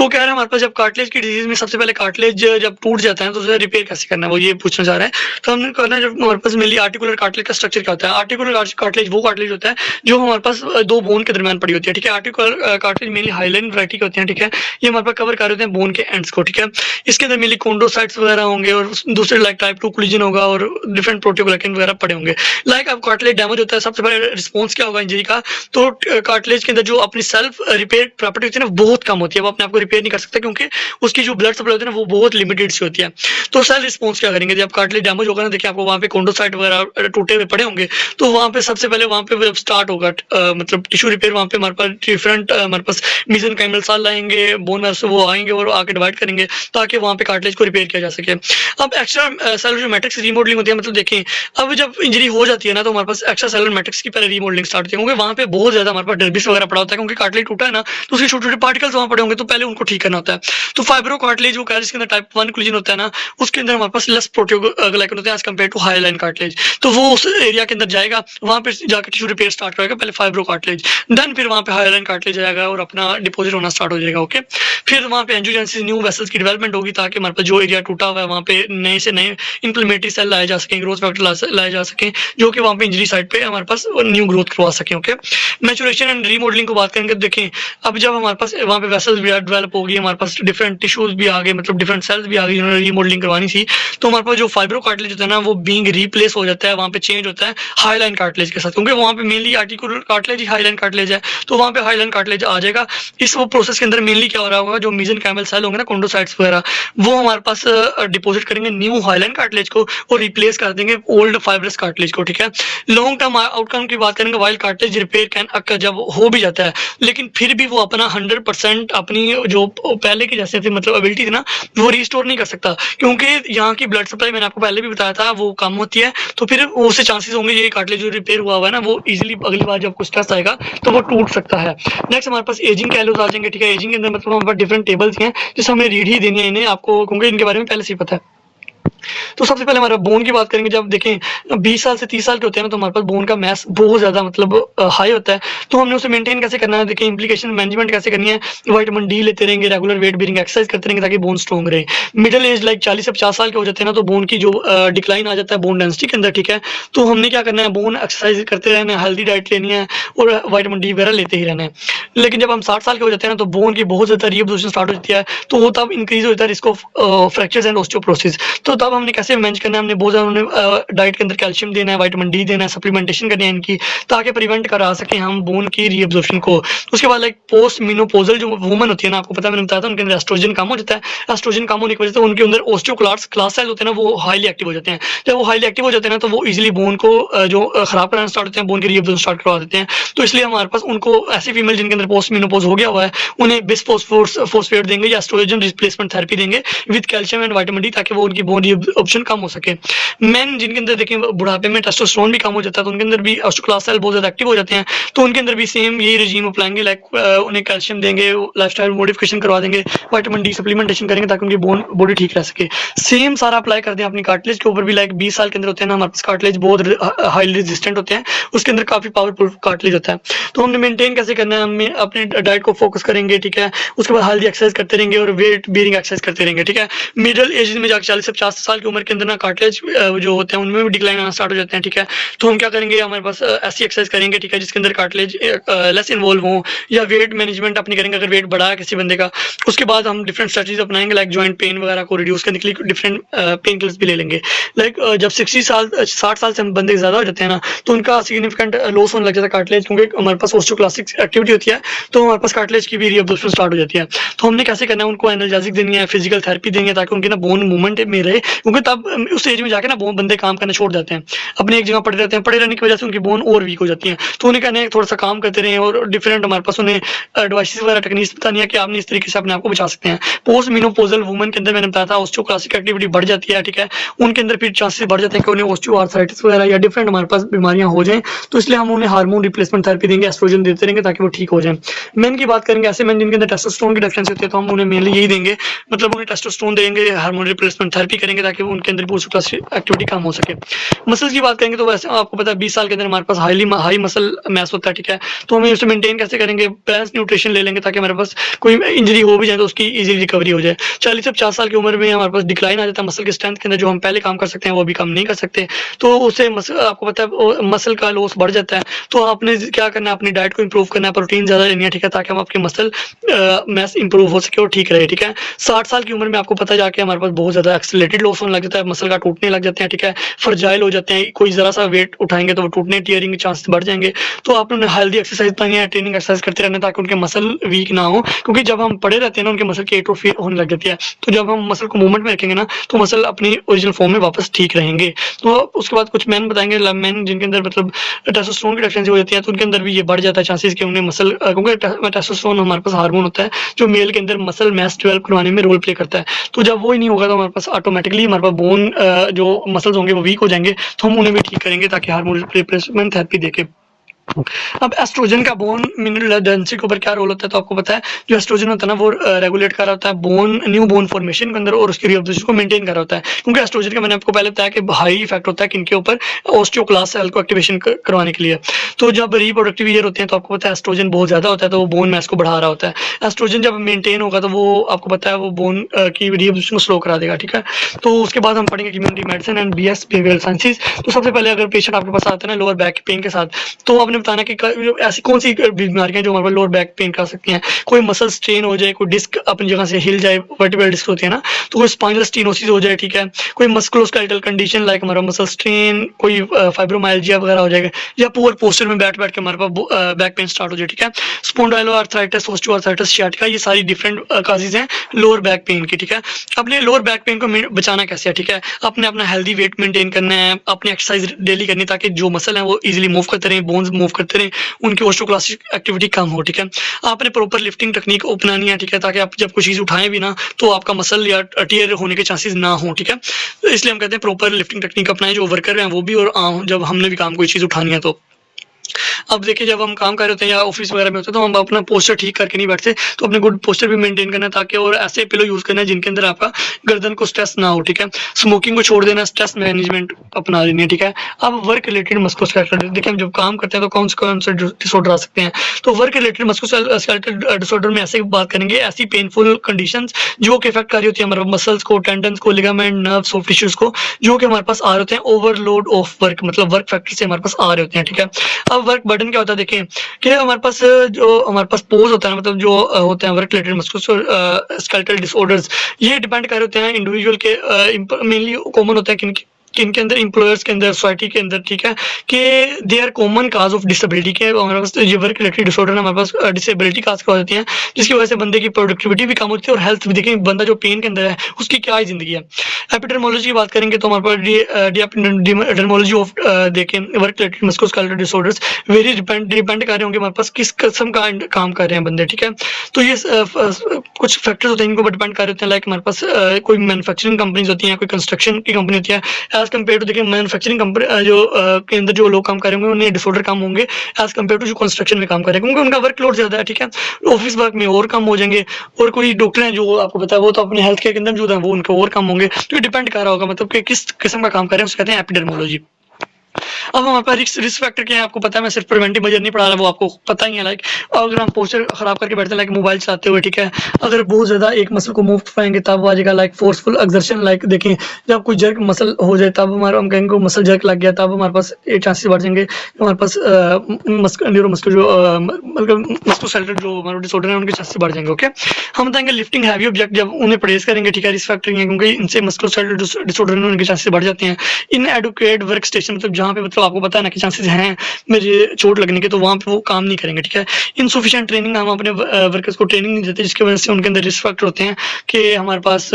वो कह रहे हैं हमारे पास जब कार्टिलेज की डिजीज में सबसे पहले कार्टिलेज जब टूट जाता है तो उसे रिपेयर कैसे करना है वो ये पूछना चाह रहा है। तो हमने कहना है जब हमारे पास मेनली आर्टिकुलर कार्टिलेज का स्ट्रक्चर क्या होता है। आर्टिकुलर कार्टिलेज वो कार्टिलेज होता है जो हमारे पास दो बोन के दरमियान पड़ी होती है, ठीक है। Articular cartilage mainly highline variety के होते हैं, ठीक है। ये हमारे पास कवर कर रहे होते हैं बोन के एंड्स को, ठीक है। इसके अंदर मेनली कॉन्ड्रोसाइट्स वगैरह होंगे और दूसरे लाइक टाइप 2 कोलिजन होगा और डिफरेंट प्रोटीओग्लाइकन वगैरह पड़े होंगे। लाइक अब कार्टिलेज डैमेज होता है सबसे पहले रिस्पॉन्स क्या होगा इंजरी का, तो कार्टिलेज के अंदर जो अपनी सेल्फ रिपेयर प्रॉपर्टी होती है ना बहुत कम होती है, वो अपने आप को रिपेयर नहीं कर सकता क्योंकि उसकी जो ब्लड सप्लाई होती है ना वो बहुत लिमिटेड सी होती है। तो सेल रिस्पॉन्स क्या करेंगे जब कार्टिलेज डैमेज होगा ना, देखिए आपको वहाँ पे कॉन्ड्रोसाइट वगैरह टूटे हुए पड़े होंगे, तो वहाँ पे सबसे पहले वहाँ पे स्टार्ट होगा मतलब टिश्यू रिपेयर। वहाँ पे हमारे पास डिफरेंट हमारे पास मेसेनकाइमल सेल आएंगे, बोन मैरो से वो आएंगे और आके डिवाइड करेंगे ताकि वहाँ पे कार्टिलेज को रिपेयर किया जा सके। अब एक्स्ट्रा सेलुलर मैट्रिक्स रिमॉडलिंग होती है, मतलब देखें अब जब इंजरी हो जाती है ना तो हमारे पास एक्स्ट्रा सेलुलर मैट्रिक्स की पहले रिमॉडलिंग स्टार्ट होती है, क्योंकि वहाँ पे बहुत ज्यादा हमारे पास डर्बिस वगैरह पड़ा होता है, क्योंकि कार्टिलेज टूटा है ना तो उसके छोटे छोटे पार्टिकल्स वहाँ पड़े होंगे तो पहले उनको ठीक करना होता है। तो फाइब्रो कार्टिलेज वो जिसके अंदर टाइप 1 कोलिजन होता है ना उसके अंदर हमारे पास लेस प्रोटीओग्लाइकन होते हैं as compare to hyaline cartilage, तो वो उस एरिया के अंदर जाएगा, वहाँ पे जाकर टिश्यू रिपेयर स्टार्ट करेगा पहले फाइब्रो कार्टिलेज, देन फिर वहाँ पे हाईलाइन कार्टिलेज आएगा और अपना डिपोजिट होना स्टार्ट हो जाएगा। ओके, फिर वहाँ पे एंजियोजेनेसिस न्यू वेसल्स की डेवलपमेंट होगी ताकि हमारे पास जो एरिया टूटा हुआ है वहाँ पे नए से नए इंफ्लेमेटरी सेल लाए जा सकें, ग्रोथ फैक्टर लाए जा सकें जो कि वहाँ पे इंजरी साइड पे हमारे पास न्यू ग्रोथ करवा सकें। ओके, मैचुरेशन एंड रीमॉडलिंग को बात करेंगे, देखें अब जब हमारे पास वहाँ पे वेसल्स भी डेवलप होगी, हमारे पास डिफरेंट टिश्यूज भी आ गए, मतलब डिफरेंट सेल्स भी आ गई जिन्होंने रीमॉडलिंग करवानी थी, तो हमारे पास जो फाइब्रो कार्टिलेज होता है ना वो बीइंग रिप्लेस हो जाता है, वहाँ पे चेंज होता है हाईलाइन कार्टिलेज के साथ, क्योंकि वहाँ पे मेनली आर्टिकुलर कार्टिलेज ही हाईलाइन कार्टिलेज है, तो वहाँ पे हाईलाइन कार्टिलेज आ जाएगा। इस वो प्रोसेस के अंदर मेनली क्या हो रहा होगा, जो मेसेनकाइमल सेल होंगे ना कॉन्ड्रोसाइट्स वगैरह वो हमारे पास डिपोजिट करेंगे न्यू हाईलाइन कार्टिलेज को और रिप्लेस कर देंगे ओल्ड फाइब्रस कार्टिलेज को, ठीक है। लॉन्ग टर्म आउटकम की बात करेंगे, while cartilage repair can occur जब हो भी जाता है, लेकिन फिर भी वो अपना 100% अपनी जो पहले की जैसे थी मतलब एबिलिटी थी ना, वो रिस्टोर नहीं कर सकता, क्योंकि यहाँ की ब्लड सप्लाई मैंने आपको पहले भी बताया था वो कम होती है। तो फिर उससे चांसेस होंगे ये कार्टिलेज जो रिपेयर हुआ है ना, वो इजीली अगली बार जब कुछ स्ट्रेस आएगा तो वो टूट सकता है। नेक्स्ट हमारे पास एजिंग कैलोज आ जाएंगे, ठीक है। एजिंग के अंदर मतलब हमारे पास डिफरेंट टेबल्स हैं जिससे हमें रीड ही देनी है इन्हें आपको, क्योंकि इनके बारे में पहले से ही पता है। तो सबसे पहले हमारा बोन की बात करेंगे, जब देखें 20 साल से 30 साल के होते हैं ना, तो हमारे पास बोन का मैस बहुत ज़्यादा मतलब हाई होता है। तो हमने उसे मेंटेन कैसे करना है, देखिए इंप्लीकेशन मैनेजमेंट कैसे करनी है। विटामिन डी लेते रहेंगे, रेगुलर वेट बेरिंग एक्सरसाइज करते रहेंगे ताकि बोन स्ट्रॉन्ग रहे। मिडिल एज लाइक 40 से 50 साल के हो जाते हैं ना, तो बोन की जो डिक्लाइन आ जाता है बोन डेंसिटी के अंदर, ठीक है। तो हमने क्या करना है, बोन एक्सरसाइज करते रहना है, हेल्दी डाइट लेनी है और विटामिन डी वगैरह लेते ही रहना है। लेकिन जब हम 60 साल के हो जाते हैं ना, तो बोन की बहुत ज़्यादा रीअब्जॉर्प्शन स्टार्ट हो जाती है, तो वो तब इंक्रीज हो जाता है risk of fractures and osteoporosis. तो तब हमने कैसे मैनेज करना है, हमने बहुत ज़्यादा डाइट के अंदर कैल्शियम देना है, विटामिन डी देना है, सप्लीमेंटेशन करनी है इनकी, ताकि प्रिवेंट करा सकें हम बोन की रीअब्जॉर्प्शन को। उसके बाद लाइक पोस्ट मेनोपॉजल जो वुमन होती है ना, आपको पता है मैंने बताया था उनके अंदर एस्ट्रोजन कम हो जाता है। एस्ट्रोजन कम होने की वजह से उनके अंदर ओस्टियोक्लास्ट क्लास सेल्स होते हैं ना, वो हाईली एक्टिव हो जाते हैं। जब वो हाईली एक्टिव हो जाते हैं ना, तो वो इजीली बोन को खराब कराना स्टार्ट होते हैं, बोन की रीअब्जॉर्प्शन स्टार्ट करवा देते हैं। तो इसलिए हमारे पास उनको ऐसी फीमेल जिनके अंदर पोस्ट मेनोपॉज हो गया हुआ है, उन्हें बिस्फोस्फेट देंगे या एस्ट्रोजन रिप्लेसमेंट थेरेपी देंगे with calcium and vitamin D, ताकि वो उनकी बोन रीअब्जॉर्प्शन कम हो सके। मेन जिनके अंदर देखिए बुढ़ापे में टेस्टोस्टेरोन भी कम हो जाता है, तो उनके अंदर भी ऑस्टियोक्लास्ट सेल बहुत ज़्यादा एक्टिव हो जाते हैं, तो उनके अंदर भी सेम यही रेजीम अपनाएंगे। लाइक उन्हें कैल्शियम देंगे, लाइफस्टाइल मॉडिफिकेशन करवा देंगे, विटामिन डी सप्लीमेंटेशन करेंगे ताकि उनकी बोन बॉडी ठीक रह सके। सेम सारा अप्लाई कर दें अपनी कार्टिलेज के ऊपर भी। लाइक 20 साल के अंदर होते हैं ना हमारे पास कार्टिलेज बहुत हाईली रेजिस्टेंट होते हैं, उसके अंदर काफ़ी पावरफुल कार्टिलेज होता है। तो हमने मेंटेन कैसे करना है, हमें अपने डाइट को फोकस करेंगे, ठीक है। उसके बाद हेल्दी एक्सरसाइज करते रहेंगे और वेट बेरिंग एक्सरसाइज करते रहेंगे, ठीक है। मिडिल एज में जाकर 40 से 50 साल की उम्र के अंदर ना कार्टिलेज जो होते हैं उनमें भी डिक्लाइन आना स्टार्ट हो जाते हैं, ठीक है। तो हम क्या करेंगे, हमारे पास ऐसी एक्सरसाइज करेंगे, ठीक है, जिसके अंदर कार्टिलेज लेस इन्वॉल्व हो, या वेट मैनेजमेंट अपनी करेंगे अगर वेट बढ़ा है किसी बंदे का। उसके बाद हम डिफरेंट स्ट्रेटजीज अपनाएंगे, लाइक जॉइंट पेन वगैरह को रिड्यूस करने के लिए डिफरेंट पेन किलर्स भी ले लेंगे। लाइक जब 60 साल से हम बंदे ज़्यादा हो जाते हैं ना, तो उनका सिग्निफिकेंट लॉस होने लग जाता है कार्टिलेज, क्योंकि हमारे पास ओस्टियोक्लास्टिक एक्टिविटी होती है, तो हमारे पास कार्टिलेज की भी रीअब्जॉर्प्शन स्टार्ट हो जाती है। तो हमने कैसे करना है, उनको एनर्जेटिक देनी है, फिजिकल थेरेपी देंगे ताकि उनकी ना बोन मूवमेंट में रहे, क्योंकि तब उस एज में जाके ना बंदे काम करना छोड़ जाते हैं, अपने एक जगह पड़े रहते हैं, पड़े रहने की वजह से उनकी बोन और वीक हो जाती है। तो उन्हें कहना है थोड़ा सा काम करते रहें, और डिफरेंट हमारे पास उन्हें एडवाइसेस वगैरह टेक्निक्स बतानी है कि आपने इस तरीके से अपने आप को बचा सकते हैं। पोस्ट मेनोपॉजल वुमन के अंदर मैंने बताया था ऑस्टियोक्लास्टिक एक्टिविटी बढ़ जाती है, ठीक है, उनके अंदर फिर चांसेस बढ़ जाते हैं कि उन्हें ऑस्टियोआर्थराइटिस वगैरह या डिफरेंट हमारे पास बीमारियां हो जाएं। तो इसलिए हम उन्हें हार्मोन रिप्लेसमेंट थेरेपी देंगे, एस्ट्रोजन देते रहेंगे ताकि वो ठीक हो जाए। मेन की बात करेंगे, ऐसे मेन जिनके अंदर टेस्टोस्टेरोन की डेफिशिएंसी होती है, तो हम उन्हें मेनली यही देंगे, मतलब उन्हें टेस्टोस्टेरोन देंगे, हार्मोन रिप्लेसमेंट थेरेपी करेंगे ताकि उनके अंदर एक्टिविटी कम हो सके। मसल्स की बात करेंगे तो वैसे आपको पता है 20 साल के अंदर हमारे पास हाई मसल मैस होता है, ठीक है। तो हमें उसे मेंटेन कैसे करेंगे, बैलेंस न्यूट्रिशन ले लेंगे ताकि हमारे पास कोई इंजरी हो भी जाए तो उसकी इजीली रिकवरी हो जाए। 40 से 50 साल की उम्र में हमारे पास डिक्लाइन आ जाता है मसल के स्ट्रेंथ के अंदर, जो हम पहले काम कर सकते हैं वो अभी काम नहीं कर सकते, तो उससे आपको पता है मसल का लॉस बढ़ जाता है। तो आपने क्या करना है, अपनी डाइट को इंप्रूव करना है, प्रोटीन ज़्यादा लेनी है, ठीक है, ताकि हम आपके मसल मैस इंप्रूव हो सके और ठीक रहे, ठीक है। 60 साल की उम्र में आपको पता जाके हमारे पास बहुत ज़्यादा एक्सेलरेटेड लॉस होने लग जाता है, मसल का टूटने लग जाते हैं, ठीक है, फ्रजाइल हो जाते हैं, कोई ज़रा सा वेट उठाएंगे तो वो टूटने टीयरिंग के चांसेस बढ़ जाएंगे। तो आपने हेल्दी एक्सरसाइज बतानी है, ट्रेनिंग एक्सरसाइज करते रहना ताकि उनके मसल वीक ना हो, क्योंकि जब हम पड़े रहते हैं ना उनके मसल की एट्रोफी होने लग जाती है। तो जब हम मसल को मूवमेंट में रखेंगे ना, तो मसल अपनी ओरिजिनल फॉर्म में वापस ठीक रहेंगे। तो उसके बाद कुछ मैन बताएंगे, मैन जिनके अंदर मतलब टेस्टोस्टेरोन की डेफिशिएंसी हो जाती है, तो उनके अंदर भी ये बढ़ जाता है चांसेस कि उन्हें मसल, क्योंकि टेस्टोस्टेरोन हमारे पास हार्मोन होता है जो मेल के अंदर मसल मैस डेवलप करवाने में रोल प्ले करता है। तो जब वो ही नहीं होगा तो हमारे पास ऑटोमेटिकली हमारे पास बोन जो मसल्स होंगे वो वीक हो जाएंगे, तो हम उन्हें भी ठीक करेंगे ताकि हार्मोन रिप्लेसमेंट थेरेपी देके। अब एस्ट्रोजन का बोन मिनरल डेंसिटी के ऊपर क्या रोल होता है, तो आपको पता है जो एस्ट्रोजन होता है ना वो रेगुलेट कर रहा होता है न्यू बोन फॉर्मेशन के अंदर, और उसकी रीअब्जॉर्प्शन को मेंटेन कर रहा होता है, क्योंकि एस्ट्रोजन का मैंने आपको पहले बताया कि हाई इफेक्ट होता है किनके ऊपर, ऑस्टियोक्लास्ट सेल को एक्टिवेशन करवाने के लिए। तो जब रिप्रोडक्टिव ईयर होते हैं तो आपको पता है एस्ट्रोजन बहुत ज्यादा होता है, तो वो बोन मैस को बढ़ा रहा होता है। एस्ट्रोजन जब मेंटेन होगा तो वो आपको पता है वो बोन की रीअब्जॉर्प्शन को स्लो करा देगा, ठीक है। तो उसके बाद हम पढ़ेंगे community medicine and BS behavioural sciences. तो सबसे पहले अगर पेशेंट आपके पास आता है ना लोअर बैक पेन के साथ, तो आपने आपने बताना कि ऐसी कौन सी बीमारियां जो हमारे लोअर बैक पेन कर सकती हैं। कोई मसल स्ट्रेन हो जाए, कोई डिस्क अपनी जगह से हिल जाए, वर्टिब्रल डिस्क होती है ना, तो कोई स्पाइनल स्टीनोसिस हो जाए, ठीक है, कोई मस्कुलोस्केलेटल कंडीशन लाइक हमारा मसल स्ट्रेन, कोई फाइब्रोमाइल्जिया वगैरह हो जाएगा, या पुअर पोस्चर में बैठ बैठ के हमारे पास बैक पेन स्टार्ट हो जाए, ठीक है। स्पोंडाइलो आर्थराइटिस, ऑस्टियोआर्थराइटिस, सियाटिका, ये सारी डिफरेंट काजेज हैं लोअर बैक पेन की, ठीक है। अपने लोअर बैक पेन को बचाना कैसे है, ठीक है, अपने अपना हेल्दी वेट मेंटेन करना है, अपनी एक्सरसाइज डेली करनी है ताकि जो मसल है वो इजीली मूव करते रहें, बोन्स मूव करते रहें, उनकी ऑस्टियोक्लास्टिक एक्टिविटी कम हो, ठीक है। आपने प्रॉपर लिफ्टिंग टेक्निक अपनानी है, ठीक है, ताकि आप जब कोई चीज़ उठाएं भी ना तो आपका मसल या टियर होने के चांसेस ना हो, ठीक है। तो इसलिए हम कहते हैं प्रॉपर लिफ्टिंग टेक्निक अपनाएं, जो वर्कर हैं वो भी और जब हमने भी काम कोई चीज़ उठानी है तो। अब देखिए जब हम काम कर रहे होते हैं या ऑफिस वगैरह में होते हैं तो हम अपना पोस्चर ठीक करके नहीं बैठते, तो अपने गुड पोस्चर भी मेंटेन करना है ताकि, और ऐसे पिलो यूज करना है जिनके अंदर आपका गर्दन को स्ट्रेस ना हो, ठीक है। स्मोकिंग को छोड़ देना, स्ट्रेस मैनेजमेंट अपना लेनी है, ठीक है। अब वर्क रिलेटेड मस्कुलोस्केलेटल, देखिए हम जब काम करते हैं तो कौन से डिसऑर्डर आ सकते हैं, तो वर्क रिलेटेड मस्कुलोस्केलेटल डिसऑर्डर में ऐसे बात करेंगे ऐसी पेनफुल कंडीशंस जो कि इफेक्ट कर रही होती है हमारे मसल्स को, टेंडन्स को, लिगामेंट, नर्व, सॉफ्ट टिश्यूज को, जो कि हमारे पास आ रहे होते हैं ओवरलोड ऑफ वर्क, मतलब वर्क फैक्टर से हमारे पास आ रहे होते हैं, ठीक है। अब वर्क बर्डन क्या होता है, देखें कि हमारे पास जो हमारे पास पोज होता है, मतलब जो होते हैं वर्क रिलेटेड मस्कुलोस्केलेटल डिसऑर्डर्स, ये डिपेंड कर रहे होते हैं इंडिविजुअल के, मेनली कॉमन होते हैं किनके अंदर, एम्प्लॉयर्स के अंदर, सोसाइटी के अंदर, ठीक है, कि they are common cause of disability के हमारे पास ये वर्क रिलेटेड डिसऑर्डर हमारे पास डिसेबिलिटी काज कर देती हैं, जिसकी वजह से बंदे की प्रोडक्टिविटी भी कम होती है और हेल्थ भी। देखें बंदा जो पेन के अंदर है उसकी क्या ही जिंदगी है। एपिडर्मोलॉजी की बात करेंगे तो हमारे पास एपिडर्मोलॉजी ऑफ देखें work related musculoskeletal disorders very depend कर रहे होंगे हमारे पास किस किस्म का काम कर रहे हैं बंदे, ठीक है। तो ये कुछ फैक्टर्स होते हैं इनको डिपेंड कर रहे होते हैं, लाइक हमारे पास कोई मैन्युफैक्चरिंग कंपनीज होती हैं, कोई कंस्ट्रक्शन की कंपनी होती है, एज कम्पेयर टू देखिए मैन्युफैक्चरिंग कंपनी जो के अंदर जो लोग काम कर रहे होंगे उन्हें डिसऑर्डर कम होंगे एज कम्पेयर टू जो कंस्ट्रक्शन में काम कर रहे हैं, क्योंकि उनका वर्कलोड ज्यादा है, ठीक है। ऑफिस वर्क में और कम हो जाएंगे, और कोई डॉक्टर हैं जो आपको पता है वो तो अपने हेल्थ केयर के अंदर मौजूद है, वो उनके और कम होंगे। तो ये डिपेंड कर रहा होगा मतलब कि किस किस्म का काम कर रहे हैं, उसको कहते हैं एपिडर्मोलॉजी। अब हमारे पास रिस्क फैक्टर क्या है आपको पता है, मैं सिर्फ प्रिवेंटिव मेजर नहीं पढ़ा रहा, वो आपको पता ही है। लाइक अगर हम पोस्चर खराब करके बैठते हैं, लाइक मोबाइल चलाते हुए, ठीक है, अगर बहुत ज्यादा एक मसल को मूव पाएंगे तब आ जाएगा, लाइक फोर्सफुल एक्सर्शन, लाइक देखें जब कोई जर्क मसल हो जाए तब हमारा, हम कहेंगे मसल जर्क लग गया, तब हमारे पास ये चांसेस बढ़ जाएंगे हमारे पास न्यूरोमस्कुलर जो मतलब मस्कुलोस्केलेटल जो हमारे डिसऑर्डर है उनके चांसेस बढ़ जाएंगे। ओके, हम बताएंगे लिफ्टिंग हैवी ऑब्जेक्ट जब उन्हें प्रेस करेंगे, ठीक है, रिस्क फैक्टर है क्योंकि इनसे मस्कुलोस्केलेटल डिसऑर्डर है उनके चांसेस बढ़ जाते हैं। इनएडुकेट वर्क स्टेशन, मतलब जहाँ पे मतलब आपको पता है ना कि चांसेस हैं मेरे चोट लगने के, तो वहाँ पे वो काम नहीं करेंगे, ठीक है। इनसफिशिएंट ट्रेनिंग, हम अपने वर्कर्स को ट्रेनिंग नहीं देते जिसकी वजह से उनके अंदर रिस्क फैक्टर होते हैं कि हमारे पास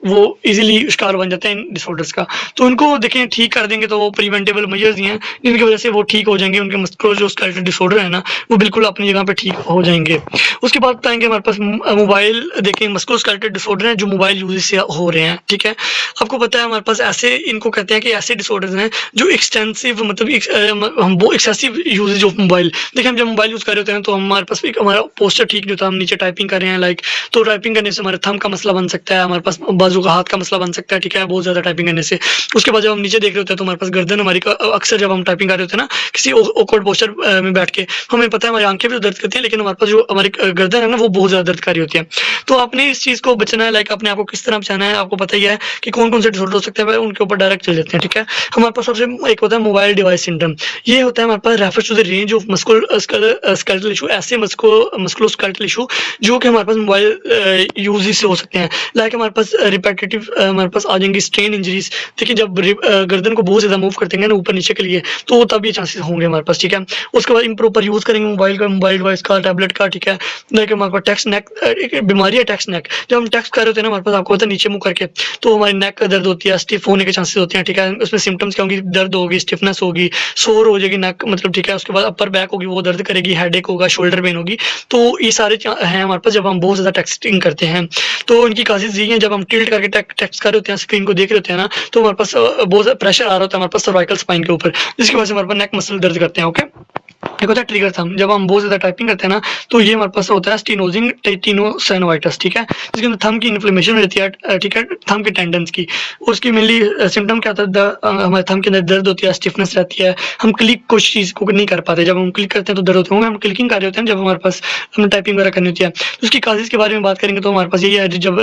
वो इजीली शिकार बन जाते हैं इन डिसऑर्डर्स का। तो उनको देखें ठीक कर देंगे तो वो प्रिवेंटेबल मेजर्स ही हैं जिनकी वजह से वो ठीक हो जाएंगे, उनके मस्कुलोस्केलेटल डिसऑर्डर है ना वो बिल्कुल अपनी जगह पे ठीक हो जाएंगे। उसके बाद बताएंगे हमारे पास मोबाइल, देखें मस्कुलोस्केलेटल डिसऑर्डर हैं जो मोबाइल यूज से हो रहे हैं, ठीक है। आपको पता है हमारे पास ऐसे, इनको कहते हैं कि ऐसे डिसऑर्डर्स हैं जो एक्सटेंसिव मतलब हम वो एक्सेसिव यूजेज ऑफ मोबाइल, देखिए हम जब मोबाइल यूज कर रहे होते हैं तो हमारे पास एक हमारा पोस्चर ठीक नहीं होता, हम नीचे टाइपिंग कर रहे हैं लाइक, तो टाइपिंग करने से हमारे थंब का मसला बन सकता है, हमारे पास बाजू का हाथ का मसला बन सकता है, ठीक है, बहुत ज्यादा टाइपिंग करने से। उसके बाद जब हम नीचे देख रहे होते हैं तो हमारे पास गर्दन हमारी अक्सर जब हम टाइपिंग कर रहे होते हैं ना किसी ऑकवर्ड पोस्चर में बैठ के, हमें पता है हमारी आंखें भी दर्द करती हैं लेकिन हमारे पास जो हमारी गर्दन है ना वो बहुत ज्यादा दर्द कर रही होती है। तो आपने इस चीज को बचना है, लाइक अपने आप को किस तरह बचाना है, आपको पता ही है कि कौन कौन से डिसऑर्डर हो सकते हैं, उनके ऊपर डायरेक्ट चल जाते हैं, ठीक है। हमारे पास सबसे एक होता है मोबाइल डिवाइस सिंड्रोम, ये होता है हमारे पास refers to the range of musculoskeletal issue, ऐसे मस्कुलोस्केलेटल इशू जो कि हमारे पास मोबाइल यूज से हो सकते हैं। लाइक हमारे पास रिपीटेटिव हमारे पास आ जाएंगी स्ट्रेन इंजरीज, देखिए जब गर्दन को बहुत ज्यादा मूव करते हैं ना ऊपर नीचे के लिए तो तब ये चांसेस होंगे हमारे पास, ठीक है। उसके बाद इम्प्रॉपर यूज करेंगे मोबाइल का, मोबाइल डिवाइस का, टैबलेट का, ठीक है। लाइक हमारे पास टेक्स्ट नेक एक बीमारी है, टेक्स्ट नेक, जब हम टेक्स्ट कर रहे होते हैं ना हमारे पास आपको पता है नीचे मुंह करके तो हमारी नेक का दर्द होती है, स्टिफ होने के चांसेस होते हैं, ठीक है। उसमें सिम्टम्स क्या होंगी, दर्द होगी, स्टिफनेस होगी, सोर हो जाएगी नेक, मतलब ठीक है। उसके बाद अपर बैक होगी वो दर्द करेगी, हेडेक होगा, शोल्डर पेन होगी। तो ये सारे हैं हमारे पास जब हम बहुत ज्यादा टेक्सटिंग करते हैं। तो इनकी काजेज ये हैं, जब हम टिल्ट करके टेक्स्ट कर रहे होते हैं, स्क्रीन को देख रहे होते हैं ना तो हमारे पास बहुत ज्यादा प्रेशर आ रहा होता है हमारे पास सर्वाइकल स्पाइन के ऊपर, जिसकी वजह से हमारे पास नेक मसल दर्द करते हैं। ओके, एक होता है ट्रिगर थंब, जब हम बहुत ज्यादा टाइपिंग करते हैं ना तो ये हमारे पास होता है स्टीनोजिंग टेटिनोसाइनोवाइटिस, ठीक है, जिसके अंदर थंब की इन्फ्लेमेशन रहती है, ठीक है, थंब के टेंडन्स की। उसकी मेनली सिम्टम क्या होता है, हमारे थंब के अंदर दर्द होती है, स्टिफनेस रहती है, हम क्लिक कुछ चीज को नहीं कर पाते, जब हम क्लिक करते हैं तो दर्द होते हैं, हम क्लिकिंग कर रहे होते हैं जब हमारे पास हमने टाइपिंग वगैरह करनी होती है। तो उसकी काजेज के बारे में बात करेंगे तो हमारे पास यही है, जब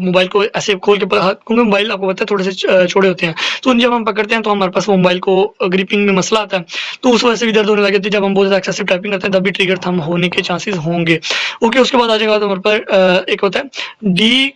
मोबाइल को ऐसे खोल के, क्योंकि मोबाइल आपको पता है थोड़े से छोटे होते हैं, तो जब हम पकड़ते हैं तो हमारे पास मोबाइल को ग्रिपिंग में मसला आता है, तो उस वजह से भी दर्द होने लग जाती है। जब हम बहुत ज़्यादा एक्सेसिव टाइपिंग करते हैं तब भी ट्रिगर थंब होने के चांसेस होंगे। ओके, उसके बाद आ जाएगा तो हमारे पास एक होता है डी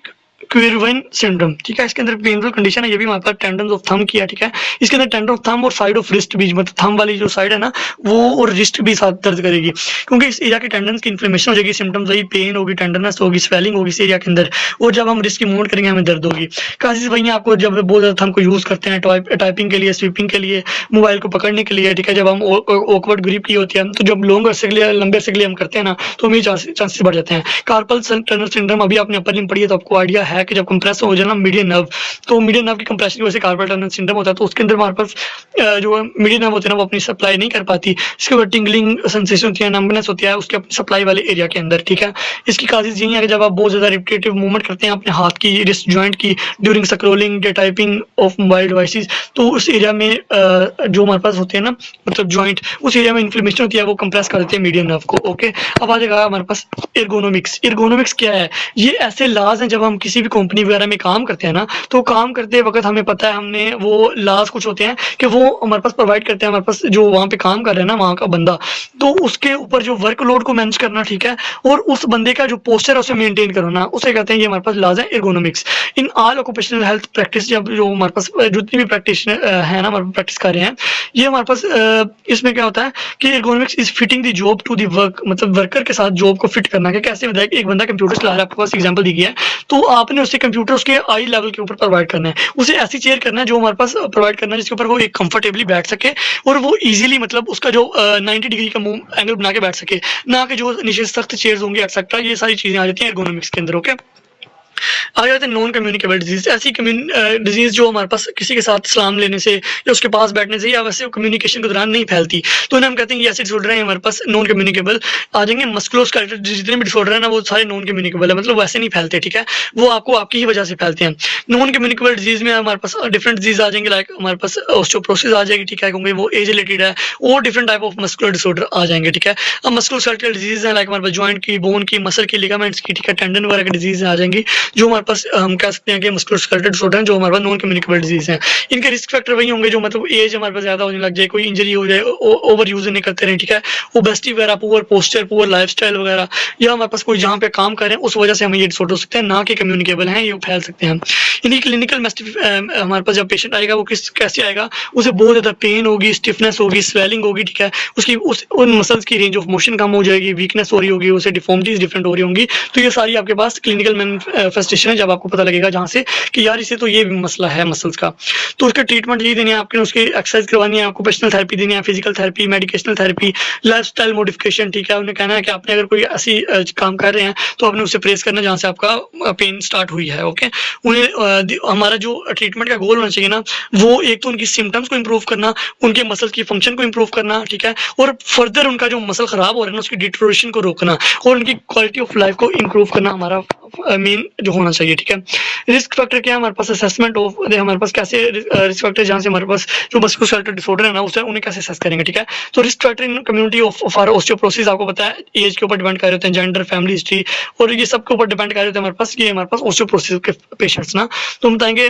क्विरवन सिंड्रोम, ठीक है। इसके अंदर पेनफुल कंडीशन है, ये भी हमारे पास टेंडन ऑफ थंब किया, ठीक है। इसके अंदर टेंडन ऑफ थंब और साइड ऑफ रिस्ट भी, मतलब थंब वाली जो साइड है ना वो और रिस्ट भी साथ दर्द करेगी, क्योंकि इस एरिया के टेंडन की इन्फ्लेमेशन हो जाएगी। सिम्टम्स वही पेन होगी, टेंडरनेस होगी, स्वेलिंग होगी इस एरिया के अंदर, और जब हम रिस्ट की मूवमेंट करेंगे हमें दर्द होगी। काजिज वही आपको जब बहुत ज़्यादा थंब को यूज़ करते हैं टाइपिंग के लिए, स्वीपिंग के लिए, मोबाइल को पकड़ने के लिए, ठीक है। जब हम ऑकवर्ड ग्रिप की होती है तो जब लॉन्ग अरसे के लिए, लंबे अरसे के लिए हम करते हैं ना तो हमें चांसेस बढ़ जाते हैं। कार्पल टनल सिंड्रोम अभी आपने अपर लिम्ब पढ़ी है तो आपको आइडिया है कि जब कंप्रेस हो जाए ना मीडियन नर्व, तो मीडियन नर्व की कंप्रेशन की वजह से कार्पल टनल सिंड्रोम होता है। तो उसके अंदर हमारे पास जो मीडियन नर्व होते हैं ना वो अपनी सप्लाई नहीं कर पाती, इसके बाद टिंगलिंग सेंसेशन होती है, नंबनेस होती है उसके अपनी सप्लाई वाले एरिया के अंदर, ठीक है। इसकी काजेज यही है कि जब आप बहुत ज़्यादा रिपीटेटिव मूवमेंट करते हैं अपने हाथ की, रिस्ट जॉइंट की, ड्यूरिंग स्क्रॉलिंग या टाइपिंग ऑफ मोबाइल डिवाइसेस, तो उस एरिया में जो हमारे पास होते हैं ना मतलब जॉइंट, उस एरिया में इन्फ्लेमेशन होती है, वो कंप्रेस कर देते हैं मीडियन नर्व को। ओके, अब आ जाएगा हमारे पास एर्गोनोमिक्स। एर्गोनोमिक्स क्या है? ये ऐसे लाज हैं, जब हम किसी भी कंपनी वगैरह में काम करते हैं ना तो काम करते वक्त हमें पता है, हमने वो लाज कुछ होते हैं कि वो हमारे पास प्रोवाइड करते हैं, हमारे पास जो वहाँ पे काम कर रहे हैं ना वहाँ का बंदा, तो उसके ऊपर जो वर्कलोड को मैनेज करना, ठीक है, और उस बंदे का जो पोस्चर है उसे मेंटेन करना, उसे कहते हैं, ये हमारे पास लाज है ergonomics. In all occupational health practice, जब जो हमारे पास जितनी भी प्रैक्टिशनर है ना हमारे प्रैक्टिस कर रहे हैं, ये हमारे पास इसमें क्या होता है कि ergonomics is fitting the job to the work, मतलब वर्कर के साथ जॉब को फिट करना। कि कैसे बताया कि एक बंदा कंप्यूटर चला रहा है, आपके पास एग्जांपल दी गई है, तो आपने उससे कंप्यूटर उसके आई लेवल के ऊपर प्रोवाइड करना है, उसे ऐसी चेयर करना है जो हमारे पास प्रोवाइड करना है जिसके ऊपर वो एक कंफर्टेबली बैठ सके और वो इजीली मतलब उसका जो 90 डिग्री का एंगल बना के बैठ सके, ना कि जो नीचे सख्त चेयर्स होंगी एक्सेट्रा, ये सारी चीजें आ जाती हैं एर्गोनोमिक्स के अंदर। ओके, आ जाते हैं नॉन कम्युनिकेबल डिजीज। ऐसी डिजीज जो हमारे पास किसी के साथ सलाम लेने से या उसके पास बैठने से या वैसे कम्युनिकेशन के दौरान नहीं फैलती, तो इन्हें हम कहते हैं कि ऐसे डिसऑर्डर हैं हमारे पास नॉन कम्युनिकेबल। आ जाएंगे मस्कुलोस्केलेटल, जितने भी डिसऑर्डर है ना वो सारे नॉन कम्युनिकेबल है, मतलब वैसे नहीं फैलते, ठीक है, वो आपको आपकी ही वजह से फैलते हैं। नॉन कम्युनिकेबल डिजीज में हमारे पास डिफरेंट डिजीज आ जाएंगे, लाइक हमारे पास ऑस्टियोपोरोसिस आ जाएगी, ठीक है, क्योंकि वो एज रिलेटेड है, और different type of muscular disorder आ जाएंगे, ठीक है। अब मस्कुलोस्केलेटल डिजीज है लाइक हमारे पास जॉइंट की, बोन की, मसल की, लिगामेंट्स की, ठीक है, टेंडन वगैरह की डिजीज आ जाएंगी, जो हमारे पास हम कह सकते हैं कि मस्कुलोस्केलेटल डिसऑर्डर हैं, जो हमारे पास नॉन कम्युनिकेबल डिजीज हैं। इनके रिस्क फैक्टर वही होंगे जो मतलब एज हमारे पास ज्यादा होने लग जाए, कोई इंजरी हो जाए, ओवर यूज नहीं करते रहे, ठीक है, ओबेसिटी वगैरह, पुअर पोस्चर, पुअर लाइफस्टाइल वगैरह, या हमारे पास कोई जहाँ पे काम कर रहे हैं उस वजह से हमें ये डिसऑर्डर हो सकते हैं, ना कि कम्युनिकेबल हैं, ये फैल सकते हैं। इनकी क्लिनिकल हमारे पास जब पेशेंट आएगा वो कैसे आएगा, उसे बहुत ज्यादा पेन होगी, स्टिफनेस होगी, स्वेलिंग होगी, ठीक है, उसकी उन मसल्स की रेंज ऑफ मोशन कम हो जाएगी, वीकनेस हो रही होगी, उसे डिफॉर्मिटीज डिफरेंट हो रही होंगी। तो ये सारी आपके पास क्लिनिकल मैनिफेस्टेशन है, जब आपको पता लगेगा जहाँ से कि यार इसे तो ये मसला है मसल्स का, तो उसका ट्रीटमेंट यही देनी है आपने, उसकी एक्सरसाइज करवानी है, ऑक्यूपेशनल थेरेपी देनी है, physical therapy, medicational therapy, lifestyle modification, ठीक है। उन्हें कहना है कि आपने अगर कोई ऐसी काम कर रहे हैं तो आपने उसे प्रेस करना जहाँ से आपका पेन स्टार्ट हुई है। ओके, उन्हें हमारा जो ट्रीटमेंट का गोल होना चाहिए ना वो एक तो उनकी सिम्टम्स को इम्प्रूव करना, उनके मसल्स की फंक्शन को इम्प्रूव करना, ठीक है, और फर्दर उनका जो मसल खराब हो रहा है ना उसकी डिटोरेशन को रोकना और उनकी क्वालिटी ऑफ लाइफ को इम्प्रूव करना हमारा मेन जो होना चाहिए, ठीक है। रिस्क फैक्टर क्या है हमारे पास, असेसमेंट ऑफ हमारे पास कैसे रिस्क फैक्टर, जहाँ से हमारे पास जो मस्कुलोस्केलेटल डिसऑर्डर है ना उसे उन्हें कैसे असेस करेंगे, ठीक है। तो risk factor in community of for osteoporosis आपको पता है एज के ऊपर डिपेंड कर रहे होते हैं, जेंडर, फैमिली हिस्ट्री और ये सब के ऊपर डिपेंड कर रहे होते हैं हमारे पास, ये हमारे पास ऑस्टियोपोरोसिस के पेशेंट्स ना, तो हम बताएंगे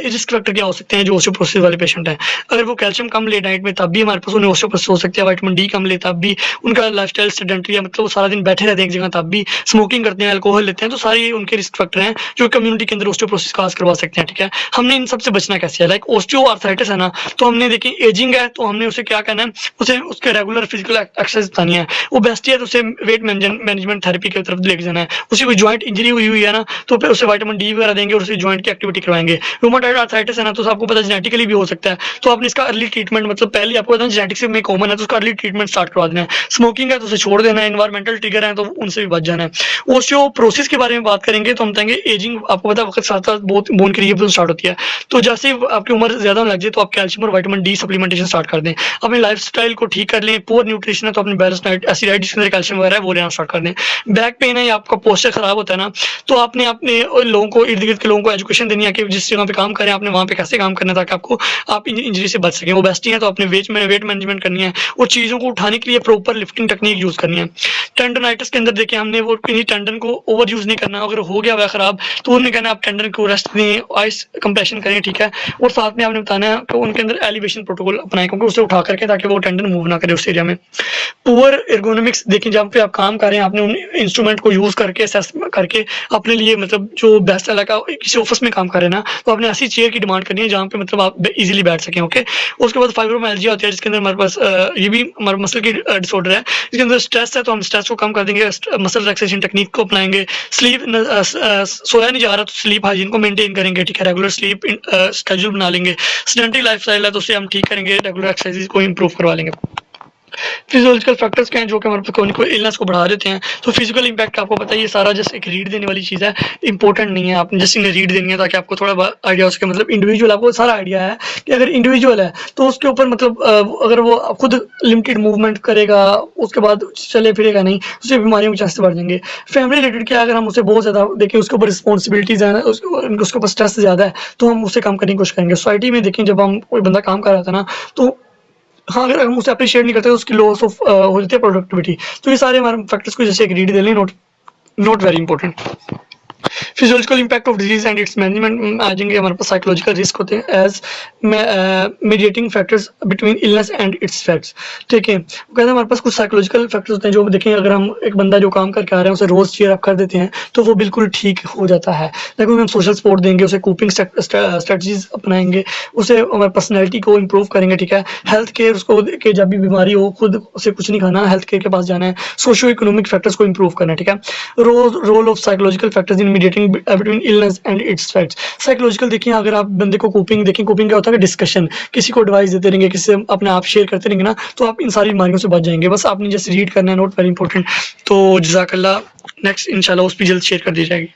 रिस्क फैक्टर क्या हो सकते हैं जो ऑस्टियोपोरोसिस वाले पेशेंट हैं। अगर वो कैल्शियम कम ले डाइट में तब भी हमारे पास उन्हें ऑस्टियोपोरोसिस हो सकती है, विटामिन डी कम ले तब भी, उनका लाइफस्टाइल सेडेंटरी है मतलब वो सारा दिन बैठे रहते हैं एक जगह तब भी, स्मोकिंग करते हैं, अल्कोहल लेते हैं, तो सारे उनके रिस्क फैक्टर हैं जो कम्युनिटी के अंदर ऑस्टियोपोरोसिस काज करवा सकते हैं, ठीक है। हमने इन सबसे बचना कैसे है, लाइक ऑस्टियोआर्थराइटिस है ना, तो हमने देखिए एजिंग है तो हमने उसे क्या कहना है, उसे उसके रेगुलर फिजिकल एक्सरसाइज बतानी है। ओबेसिटी है तो उसे वेट मैनेजमेंट थेरेपी की तरफ लेके जाना है। उसे कोई जॉइंट इंजरी हुई है ना तो फिर उसे विटामिन डी वगैरह देंगे और उसे जॉइंट की एक्टिविटी करवाएंगे। रूमेटॉइड आर्थराइटिस है ना तो आपको पता जेनेटिकली भी हो सकता है, तो आपने इसका अर्ली ट्रीटमेंट मतलब पहले आपको पता है जेनेटिक्स में कॉमन है तो उसका अर्ली ट्रीटमेंट स्टार्ट करवा देना है। स्मोकिंग है तो उसे छोड़ देना है, एनवायरमेंटल ट्रिगर है तो उनसे भी बच जाना है। ऑस्टियोपोरोसिस के बारे में बात करेंगे तो हम कहेंगे एजिंग आपको पता है वक्त साथ साथ बहुत बोन की रिहेबिलिटेशन स्टार्ट होती है, तो जैसे आपकी उम्र ज्यादा लग जाए तो आप कैल्शियम और विटामिन डी सप्लीमेंटेशन स्टार्ट कर दें, अपने लाइफस्टाइल को ठीक कर लें, पुअर न्यूट्रिशन है तो अपने बैलेंस डाइट, ऐसी डाइट जिसके अंदर कैल्शियम वगैरह है वो लेना स्टार्ट कर दें। बैक पेन है या आपका पोस्चर खराब होता है ना तो आपने अपने लोगों को, इर्द गिर्द के लोगों को एजुकेशन देनी है कि जिस जगह पे काम करें आपने वहाँ पे कैसे काम करना है ताकि आपको आप इंजरी से बच सकें। ओबेसिटी है तो अपने वेट मैनेजमेंट करनी है और चीज़ों को उठाने के लिए प्रॉपर लिफ्टिंग टेक्निक यूज करनी है। टेंडनाइटिस के अंदर देखिए हमने वो टेंडन को ओवर यूज नहीं करना, अगर हो गया वह खराब ख़राब, तो उन्होंने कहना आप टेंडन को रेस्ट दें, आइस कंप्रेशन करें, ठीक है। और साथ में आपने बताना है कि उनके अंदर एलिवेशन प्रोटोकॉल अपनाएं, क्योंकि उसे उठा करके ताकि वो टेंडन मूव ना करे उस एरिया में। पुअर एर्गोनॉमिक्स देखें, जहाँ पे आप काम कर रहे हैं आपने उन इंस्ट्रूमेंट को यूज़ करके असेस करके अपने लिए मतलब जो बेस्ट लगा, किसी ऑफिस में काम कर रहे हैं ना, तो आपने ऐसी चेयर की डिमांड करनी है जहाँ पे मतलब आप इजीली बैठ सकें, ओके। उसके बाद फाइब्रोमाइल्जिया होती है, जिसके अंदर हमारे पास ये भी हमारे मसल की डिसऑर्डर है, इसके अंदर स्ट्रेस है, तो हम स्ट्रेस को कम कर देंगे, मसल रिलैक्सेशन टेक्निक को अपनाएंगे। स्लीप सोया नहीं जा रहा तो स्लीप हाइजीन को मेंटेन करेंगे, ठीक है। रेगुलर स्लीप स्केड्यूल बना लेंगे। सेडेंटरी लाइफस्टाइल है तो उसे हम ठीक करेंगे, रेगुलर एक्सरसाइज को इंप्रूव करवा लेंगे। फिजियोलॉजिकल फैक्टर्स क्या हैं जो कि हमारे कोई इलनेस को बढ़ा देते हैं। तो फिजिकल इंपैक्ट आपको पता है, ये सारा जैसे एक रीड देने वाली चीज़ है, इंपॉर्टेंट नहीं है। आपने जैसे रीड देनी है ताकि आपको थोड़ा आइडिया हो सके, मतलब इंडिविजुअल आपको सारा आइडिया है कि अगर इंडिविजुअल है तो उसके ऊपर मतलब अगर वो खुद लिमिटेड मूवमेंट करेगा उसके बाद चले फिरेगा नहीं, उससे बीमारियों के चांसेस बढ़ जाएंगे। फैमिली रिलेटेड क्या, अगर हम उसे बहुत ज़्यादा देखें, उसके ऊपर रिस्पॉन्सिबिलिटीज़ हैं, उसके ऊपर स्ट्रेस ज़्यादा है, तो हम उसे कम करने की कोशिश करेंगे। सोसाइटी में देखें, जब हम कोई बंदा काम कर रहा था ना, तो हाँ, अगर हम उसे अप्रिशिएट नहीं करते तो उसकी लॉस ऑफ हो जाती है प्रोडक्टिविटी। तो ये सारे हमारे फैक्टर्स को जैसे एक रीड दे लें, not very important. Physiological impact of disease and its management आ जाएंगे। हमारे पास साइकोलॉजिकल रिस्क होते हैं as mediating factors between illness and its effects, ठीक है। वो कहते हैं हमारे पास कुछ साइकोलॉजिकल फैक्टर्स होते हैं जो देखें, अगर हम एक बंदा जो काम करके आ रहे हैं उसे रोज चीयर अप कर देते हैं तो वो बिल्कुल ठीक हो जाता है। लेकिन हम सोशल सपोर्ट देंगे, उसे कोपिंग स्ट्रेटजीज अपनाएंगे, उसे हमारी पर्सनैलिटी को इम्प्रूव करेंगे, ठीक है। हेल्थ केयर उसको कि जब भी बीमारी हो खुद उसे कुछ नहीं खाना, हेल्थ केयर के पास जाना है। सोशो इकोनॉमिक फैक्टर्स को इम्प्रूव करना है, ठीक है। Role of psychological factors in mediating between illness and its effects. Psychological देखिए, अगर आप बंदे को कोपिंग देखें, कोपिंग क्या होता है, डिस्कशन, किसी को एडवाइस देते रहेंगे, किसी से अपने आप शेयर करते रहेंगे ना, तो आप इन सारी बीमारियों से बच जाएंगे। बस आपने जैसे रीड करना है, नोट वेरी इंपॉर्टेंट। तो जज़ाकल्लाह, नेक्स्ट इंशाल्लाह उस पर जल्द शेयर कर दी जाएगी।